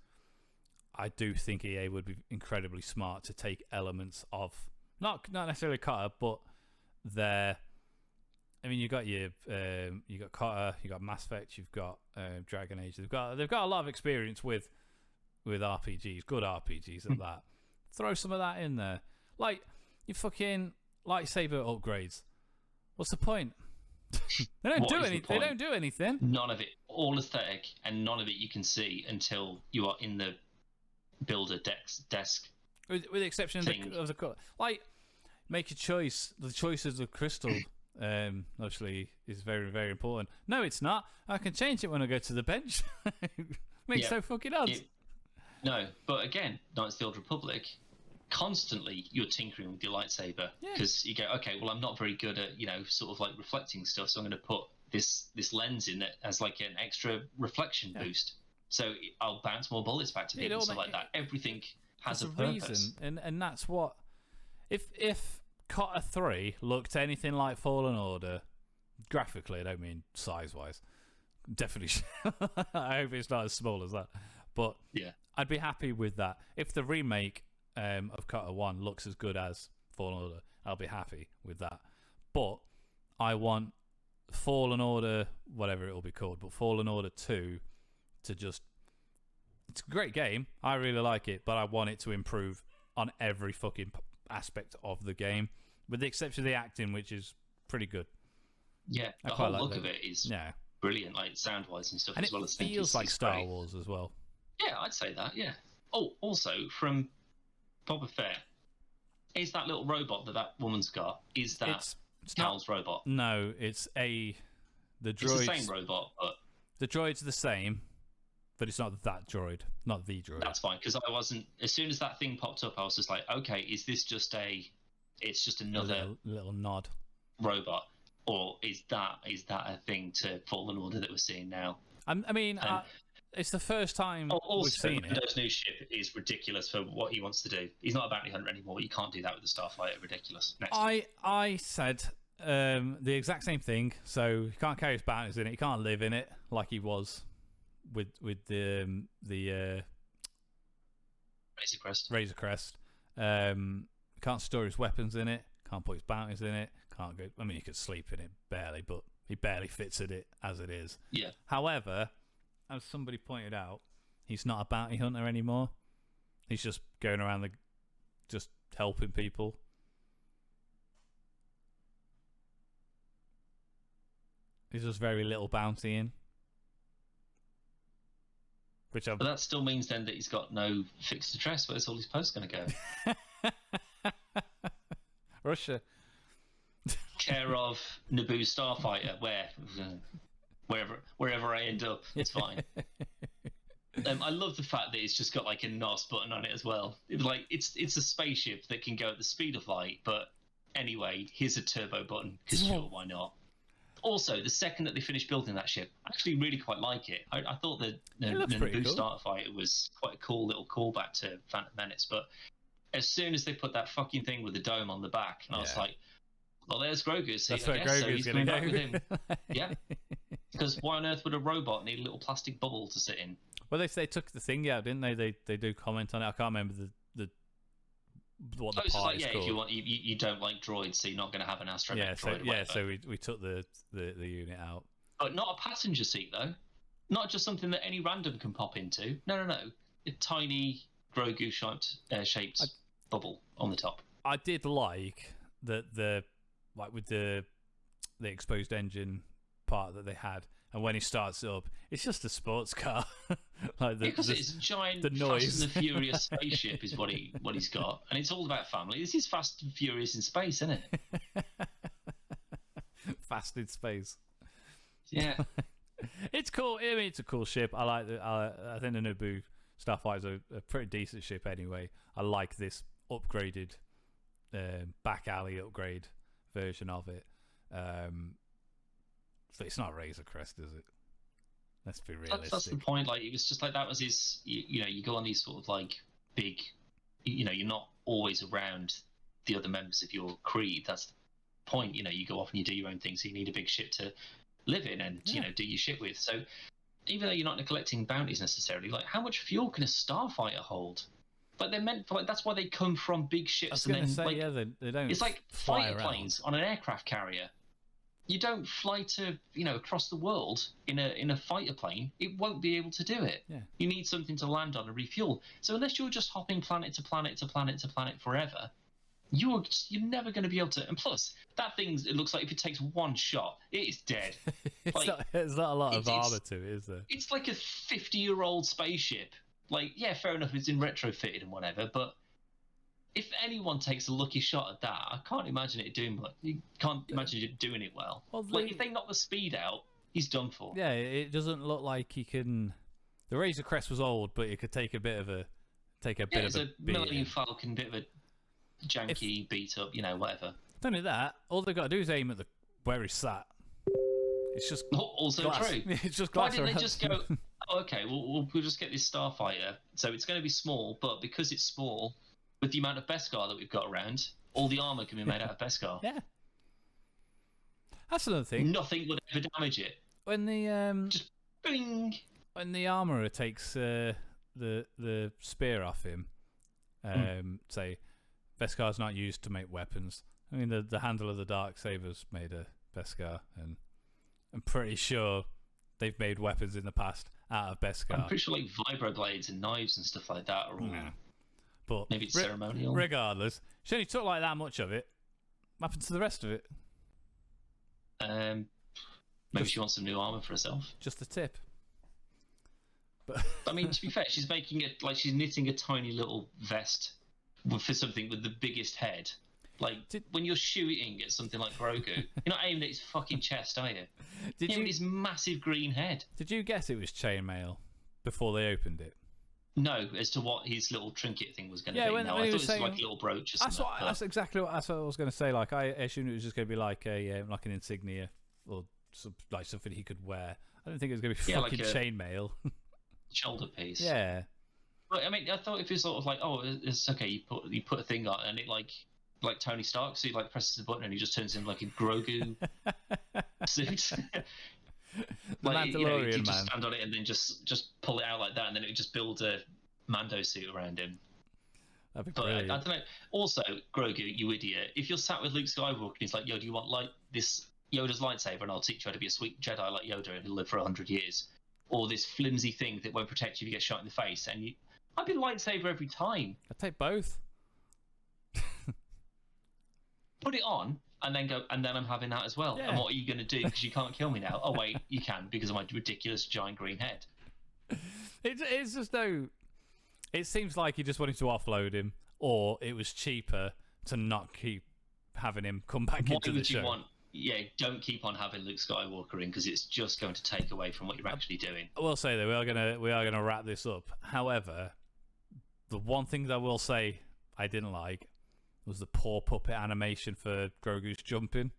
I do think EA would be incredibly smart to take elements of not necessarily Cotter, but you got Cotter, you got Mass Effect, you've got Dragon Age. They've got a lot of experience with RPGs, good RPGs at that. Throw some of that in there. Like, you fucking lightsaber upgrades. What's the point? They don't do anything. They don't do anything. None of it. All aesthetic, and none of it you can see until you are in the builder desk. With the exception of the like, make a choice. The choices of crystal, obviously, is very, very important. No, it's not. I can change it when I go to the bench. Makes no fucking odds. No, but again, Knights of the Old Republic, constantly you're tinkering with your lightsaber because you go, okay, well, I'm not very good at sort of like reflecting stuff, so I'm going to put this lens in that as like an extra reflection boost, so I'll bounce more bullets back to people, stuff like that. Everything has a purpose, reason, and that's what. If Cotter 3 looked anything like Fallen Order, graphically, I don't mean size-wise, definitely. I hope it's not as small as that, but I'd be happy with that. If the remake of Cotter 1 looks as good as Fallen Order, I'll be happy with that. But I want Fallen Order, whatever it will be called, but Fallen Order 2 to just... It's a great game. I really like it, but I want it to improve on every fucking aspect of the game, with the exception of the acting, which is pretty good. Yeah, the whole look of it is brilliant, like sound-wise and stuff, and as well as feels like Star Wars as well. Yeah, I'd say that, yeah. Oh, also, from Boba Fett, is that little robot that woman's got, is that it's Cal's robot? No, it's the droid. It's the same robot, but... The droid's the same, but it's not that droid, not the droid. That's fine, because I wasn't... As soon as that thing popped up, I was just like, okay, is this just it's just another... little nod. Robot? Or is that a thing to Fallen Order that we're seeing now? It's the first time we've seen it. Mando's new ship is ridiculous for what he wants to do. He's not a bounty hunter anymore. You can't do that with the Starfighter. Ridiculous. Next. I said the exact same thing. So he can't carry his bounties in it. He can't live in it like he was with the Razor Crest. Can't store his weapons in it. Can't put his bounties in it. Can't go. I mean, he could sleep in it barely, but he barely fits in it as it is. Yeah. However, as somebody pointed out, he's not a bounty hunter anymore. He's just going around just helping people. He's just very little bounty in. But that still means then that he's got no fixed address. Where's all his posts going to go? Russia. Care of Naboo Starfighter, wherever I end up, it's fine. I love the fact that it's just got like a NOS button on it as well. It's a spaceship that can go at the speed of light, but anyway, here's a turbo button, because sure, why not? Also, the second that they finished building that ship, I actually really quite like it. I thought the Naboo Starfighter was quite a cool little callback to Phantom Menace, but as soon as they put that fucking thing with the dome on the back, and I was like, well, there's Grogu. See, that's where Grogu's going to go. With him. Yeah. Because why on earth would a robot need a little plastic bubble to sit in? Well, they took the thing out, didn't they? They do comment on it. I can't remember what the part is called. If you want, you don't like droids, so you're not going to have an astromech droid. So we took the unit out. But not a passenger seat, though. Not just something that any random can pop into. No. A tiny Grogu-shaped bubble on the top. I did like that with the exposed engine part that they had, and when he starts up, it's just a sports car. Because it's a giant Fast and the Furious spaceship is what he's got, and it's all about family. This is Fast and Furious in space, isn't it? Fast in space. Yeah, it's cool. I mean, it's a cool ship. I like I think the Naboo Starfighter is a pretty decent ship anyway. I like this upgraded back alley upgrade version of it. So it's not Razor Crest, is it? Let's be realistic. That's the point. Like, it was just like that was his. You go on these sort of like big. You're not always around the other members of your creed. That's the point. You go off and you do your own thing. So you need a big ship to live in and do your shit with. So even though you're not collecting bounties necessarily, like how much fuel can a starfighter hold? But they're meant for that's why they come from big ships. I was going to say, they don't. It's like fighter planes on an aircraft carrier. You don't fly to across the world in a fighter plane. It won't be able to do it. Yeah. You need something to land on and refuel. So unless you're just hopping planet to planet to planet to planet forever, you're never going to be able to. And plus, that thing, it looks like if it takes one shot, it is dead. There's not a lot of armor to it, is there? It's like a 50-year-old spaceship. Like, yeah, fair enough, it's in retrofitted and whatever, but if anyone takes a lucky shot at that, I can't imagine it doing much. You can't imagine it doing it well. Like if they knock the speed out, he's done for. Yeah, it doesn't look like he can. The Razor Crest was old, but it could take a bit of a it's a Millennium Falcon, bit of a janky beat up, whatever. Don't do that. All they've got to do is aim at where he's sat. It's just also glass. true. It's just Why glass. didn't they just go? Oh, okay, we'll just get this Starfighter. So it's going to be small, but because it's small, with the amount of Beskar that we've got around, all the armor can be made out of Beskar. Yeah. That's another thing. Nothing would ever damage it. When the just bing. When the armorer takes the spear off him, say Beskar's not used to make weapons. I mean, the handle of the Darksaber's made of Beskar, and I'm pretty sure they've made weapons in the past out of Beskar. I'm pretty sure like vibroblades and knives and stuff like that are all. But maybe it's ceremonial. Regardless, she only took like that much of it. What happened to the rest of it? Maybe she wants some new armor for herself. Just the tip. But I mean, to be fair, she's making it like she's knitting a tiny little vest for something with the biggest head. Like when you're shooting at something like Grogu, you're not aiming at his fucking chest, are you? You're aiming at his massive green head. Did you guess it was chainmail before they opened it? No, as to what his little trinket thing was going to be. When I thought it was like a little brooch or something. That's exactly what I was going to say. Like I assumed it was just going to be like an insignia or like something he could wear. I didn't think it was going to be fucking chainmail. Shoulder piece. Yeah. But I mean, I thought if it's sort of like, it's okay, you put a thing on and it like Tony Stark, so he like presses the button and he just turns into like a Grogu suit. Like you just stand on it and then just pull it out like that, and then it just builds a Mando suit around him. That'd be brilliant. I don't know. Also, Grogu, you idiot! If you're sat with Luke Skywalker and he's like, "Yo, do you want like this Yoda's lightsaber, and I'll teach you how to be a sweet Jedi like Yoda, and he'll live for 100 years," or this flimsy thing that won't protect you if you get shot in the face, and I'd be lightsaber every time. I'd take both. Put it on. And then go, and then I'm having that as well. Yeah. And what are you going to do? Because you can't kill me now. Oh wait, you can because of my ridiculous giant green head. It's just no. It seems like he just wanted to offload him, or it was cheaper to not keep having him come back into the show. Don't keep on having Luke Skywalker in because it's just going to take away from what you're actually doing. I will say that we are gonna wrap this up. However, the one thing that I will say I didn't like was the poor puppet animation for Grogu's jumping.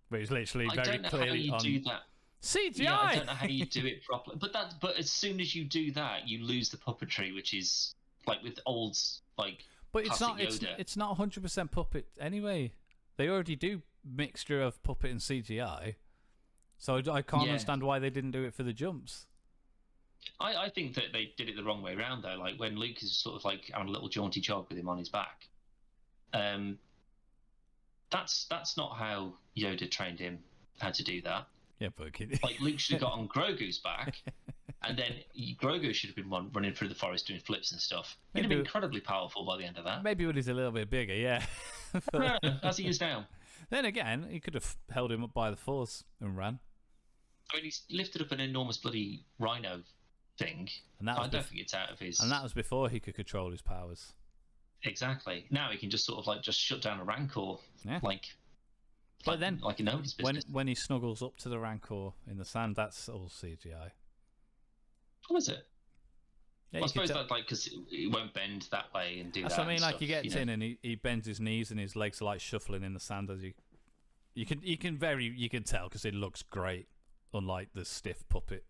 But it's literally very clearly on do that. CGI. Yeah, I don't know how you do it properly. But as soon as you do that, you lose the puppetry, which is like with old like. But it's not. It's not 100% puppet anyway. They already do mixture of puppet and CGI, so I can't understand why they didn't do it for the jumps. I think that they did it the wrong way around though. Like when Luke is sort of like having a little jaunty jog with him on his back. That's not how Yoda trained him how to do that. Yeah, but like Luke should have got on Grogu's back, and then Grogu should have been running through the forest doing flips and stuff. He'd have been incredibly powerful by the end of that. Maybe when he's a little bit bigger, yeah. As he is now. Then again, he could have held him up by the force and ran. I mean, he's lifted up an enormous bloody rhino thing. And I don't think it's out of his. And that was before he could control his powers. Exactly. Now he can just sort of like just shut down a Rancor, But then, like nobody's business. When he snuggles up to the Rancor in the sand, that's all CGI. Oh, is it? Yeah, I suppose that because it won't bend that way and do that. That's what I mean. Like stuff, he gets in and he bends his knees and his legs are like shuffling in the sand as you can tell because it looks great, unlike the stiff puppet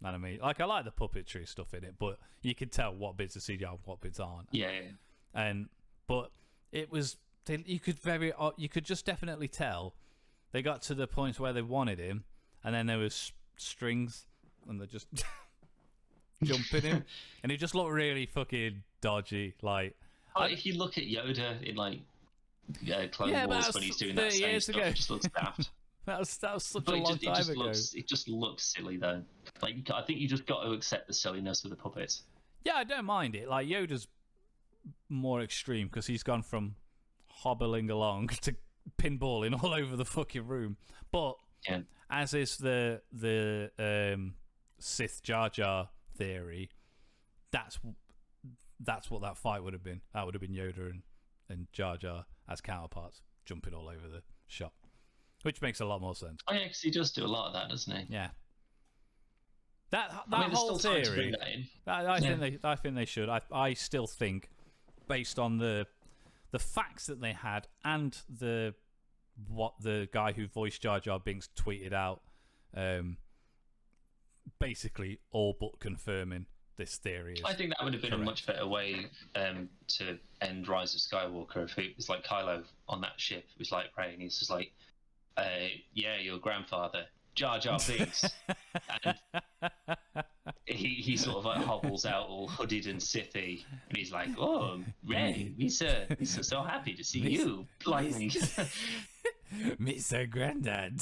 anime. Like I like the puppetry stuff in it, but you can tell what bits are CGI and what bits aren't. Yeah. But it was you could just definitely tell they got to the points where they wanted him, and then there was strings, and they're just jumping him, and it just looked really fucking dodgy. Like if you look at Yoda in like Clone Wars when he's doing that same stuff, it just looks daft. that was such a long time ago. It just looks silly though. Like I think you just got to accept the silliness with the puppets. Yeah, I don't mind it. Like Yoda's more extreme because he's gone from hobbling along to pinballing all over the fucking room. But as is the Sith Jar Jar theory, that's what that fight would have been. That would have been Yoda and Jar Jar as counterparts, jumping all over the shop, which makes a lot more sense. Oh yeah, because he does do a lot of that, doesn't he? Yeah. That I mean, whole there's still time to theory. bring that in. I think they should. I still think, based on the facts that they had and what the guy who voiced Jar Jar Binks tweeted out, basically all but confirming this theory. I think that would have been a much better way to end Rise of Skywalker if it was like Kylo on that ship. It was like Rey, and he's just like, "Yeah, your grandfather, Jar Jar Binks," and he sort of like hobbles out all hooded and Sithy, and he's like, "Oh, Rey, we're so happy to see you." Blimey. Mr. Granddad.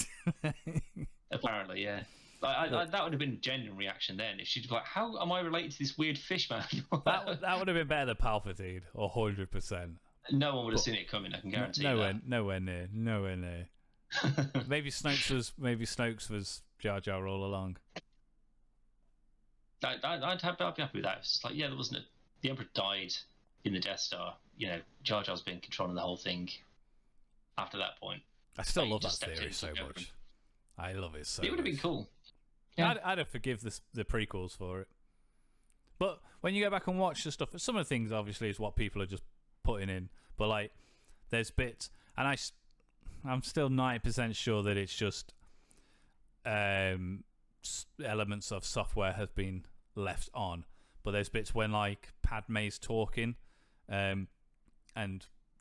Apparently, yeah. That would have been a genuine reaction then. If she'd be like, "How am I related to this weird fish man?" that would have been better than Palpatine, 100%. No one would have seen it coming. I can guarantee Nowhere near. Maybe Snoke was Jar Jar all along. I'd be happy with that. It's like, yeah, there wasn't the Emperor died in the Death Star. You know, Jar Jar's been controlling the whole thing. After that point, I still love that theory so much. I love it so much. It would have been cool. Yeah. I'd forgive the prequels for it. But when you go back and watch the stuff, some of the things obviously is what people are just putting in. But like, there's bits, and I'm still 90% sure that it's just elements of software have been left on. But there's bits when like Padme's talking, and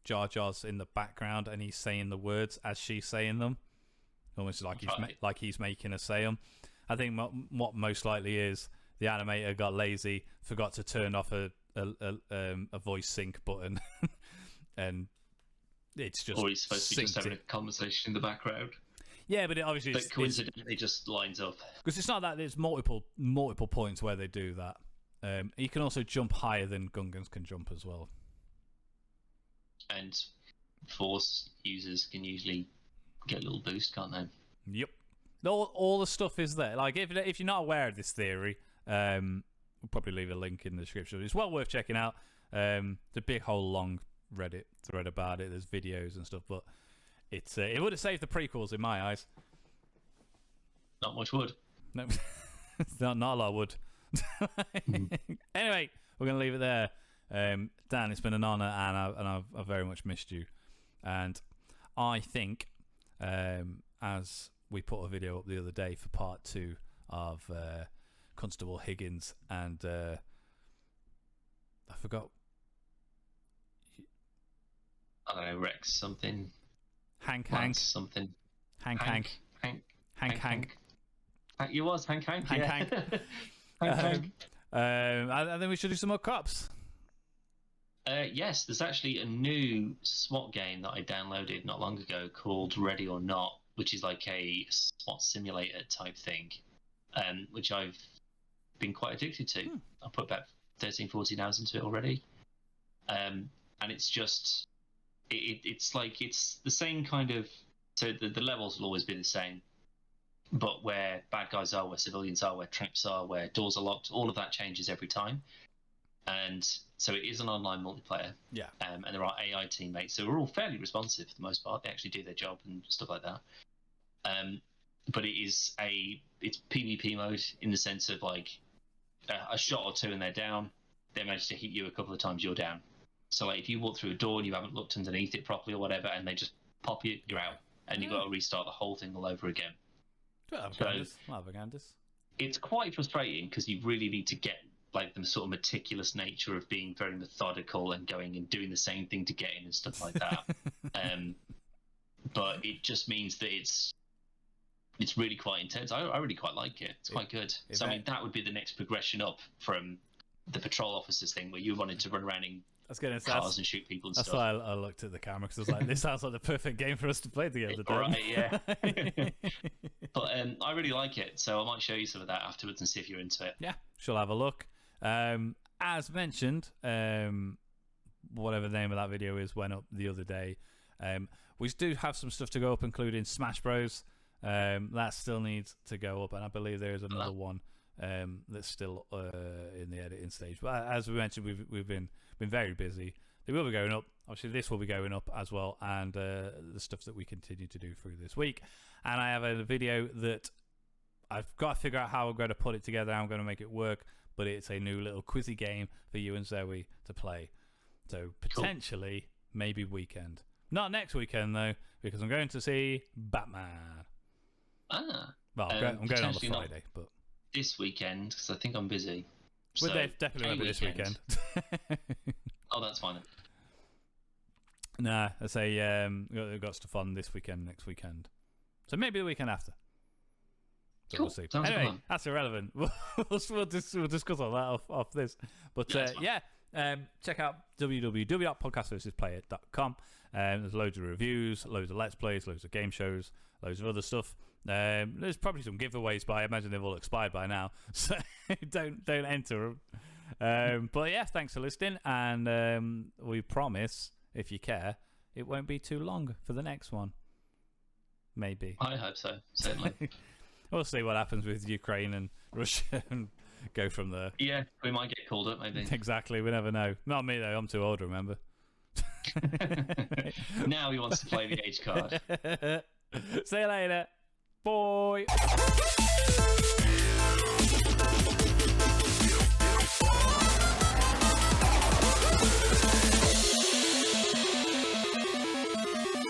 Jar Jar's in the background, and he's saying the words as she's saying them, almost like he's making her say them. I think what most likely is the animator got lazy, forgot to turn off a voice sync button, and it's just. Or he's supposed to be just having a conversation in the background. Yeah, but it obviously that coincidentally just lines up. Because it's not that there's multiple points where they do that. You can also jump higher than Gungans can jump as well. And Force users can usually get a little boost, can't they? Yep. All the stuff is there. Like if you're not aware of this theory, we'll probably leave a link in the description. It's well worth checking out. The big whole long Reddit thread about it. There's videos and stuff, but it would have saved the prequels in my eyes. Not much wood. No, not a lot of wood. Anyway, we're gonna leave it there. Dan, it's been an honour, and I've very much missed you. And I think, as we put a video up the other day for part 2 of Constable Higgins and I forgot. I don't know, Rex something. Hank something. Hank. You was Hank. Hank. I think we should do some more cops. Yes, there's actually a new SWAT game that I downloaded not long ago called Ready or Not, which is like a SWAT simulator type thing, which I've been quite addicted to. I put about 13, 14 hours into it already. And it's just, it's like, it's the same kind of, so the levels will always be the same, but where bad guys are, where civilians are, where traps are, where doors are locked, all of that changes every time. And so it is an online multiplayer. Yeah. And there are AI teammates, so we're all fairly responsive for the most part. They actually do their job and stuff like that. But it's PvP mode in the sense of like a shot or two and they're down. They manage to hit you a couple of times, you're down. So like if you walk through a door and you haven't looked underneath it properly or whatever, and they just pop you, you're out, and you've got to restart the whole thing all over again. It's quite frustrating because you really need to get like the sort of meticulous nature of being very methodical and going and doing the same thing to get in and stuff like that. But it just means that it's really quite intense. I really quite like it. It's quite good. So I mean, that would be the next progression up from the patrol officers thing, where you wanted to run around in cars and shoot people and stuff. That's why I looked at the camera, because I was like, this sounds like the perfect game for us to play together. Right, yeah. But I really like it, so I might show you some of that afterwards and see if you're into it. Yeah, she'll have a look. As mentioned, whatever the name of that video is went up the other day. We do have some stuff to go up, including Smash Bros. That still needs to go up, and I believe there is another one that's still in the editing stage. But as we mentioned, we've been very busy. They will be going up. Obviously, this will be going up as well, and the stuff that we continue to do through this week. And I have a video that I've got to figure out how I'm going to put it together, how I'm going to make it work, but it's a new little quizzy game for you and Zoe to play. So potentially, maybe weekend. Not next weekend, though, because I'm going to see Batman. Well, I'm going on the Friday, but... This weekend, because I think I'm busy. Well, definitely won't be this weekend. Oh, that's fine. Nah, I say we've got stuff on this weekend, next weekend. So maybe the weekend after. So we'll see. Sounds anyway, that's irrelevant. We'll discuss all that off this. But check out www.podcastversusplayer.com. There's loads of reviews, loads of Let's Plays, loads of game shows, loads of other stuff. There's probably some giveaways, but I imagine they've all expired by now. So don't enter them. But yeah, thanks for listening. And we promise, if you care, it won't be too long for the next one. Maybe. I hope so, certainly. We'll see what happens with Ukraine and Russia and go from there. Yeah, we might get called up, maybe. Exactly, we never know. Not me, though. I'm too old, remember? Now he wants to play the age card. See you later. Bye.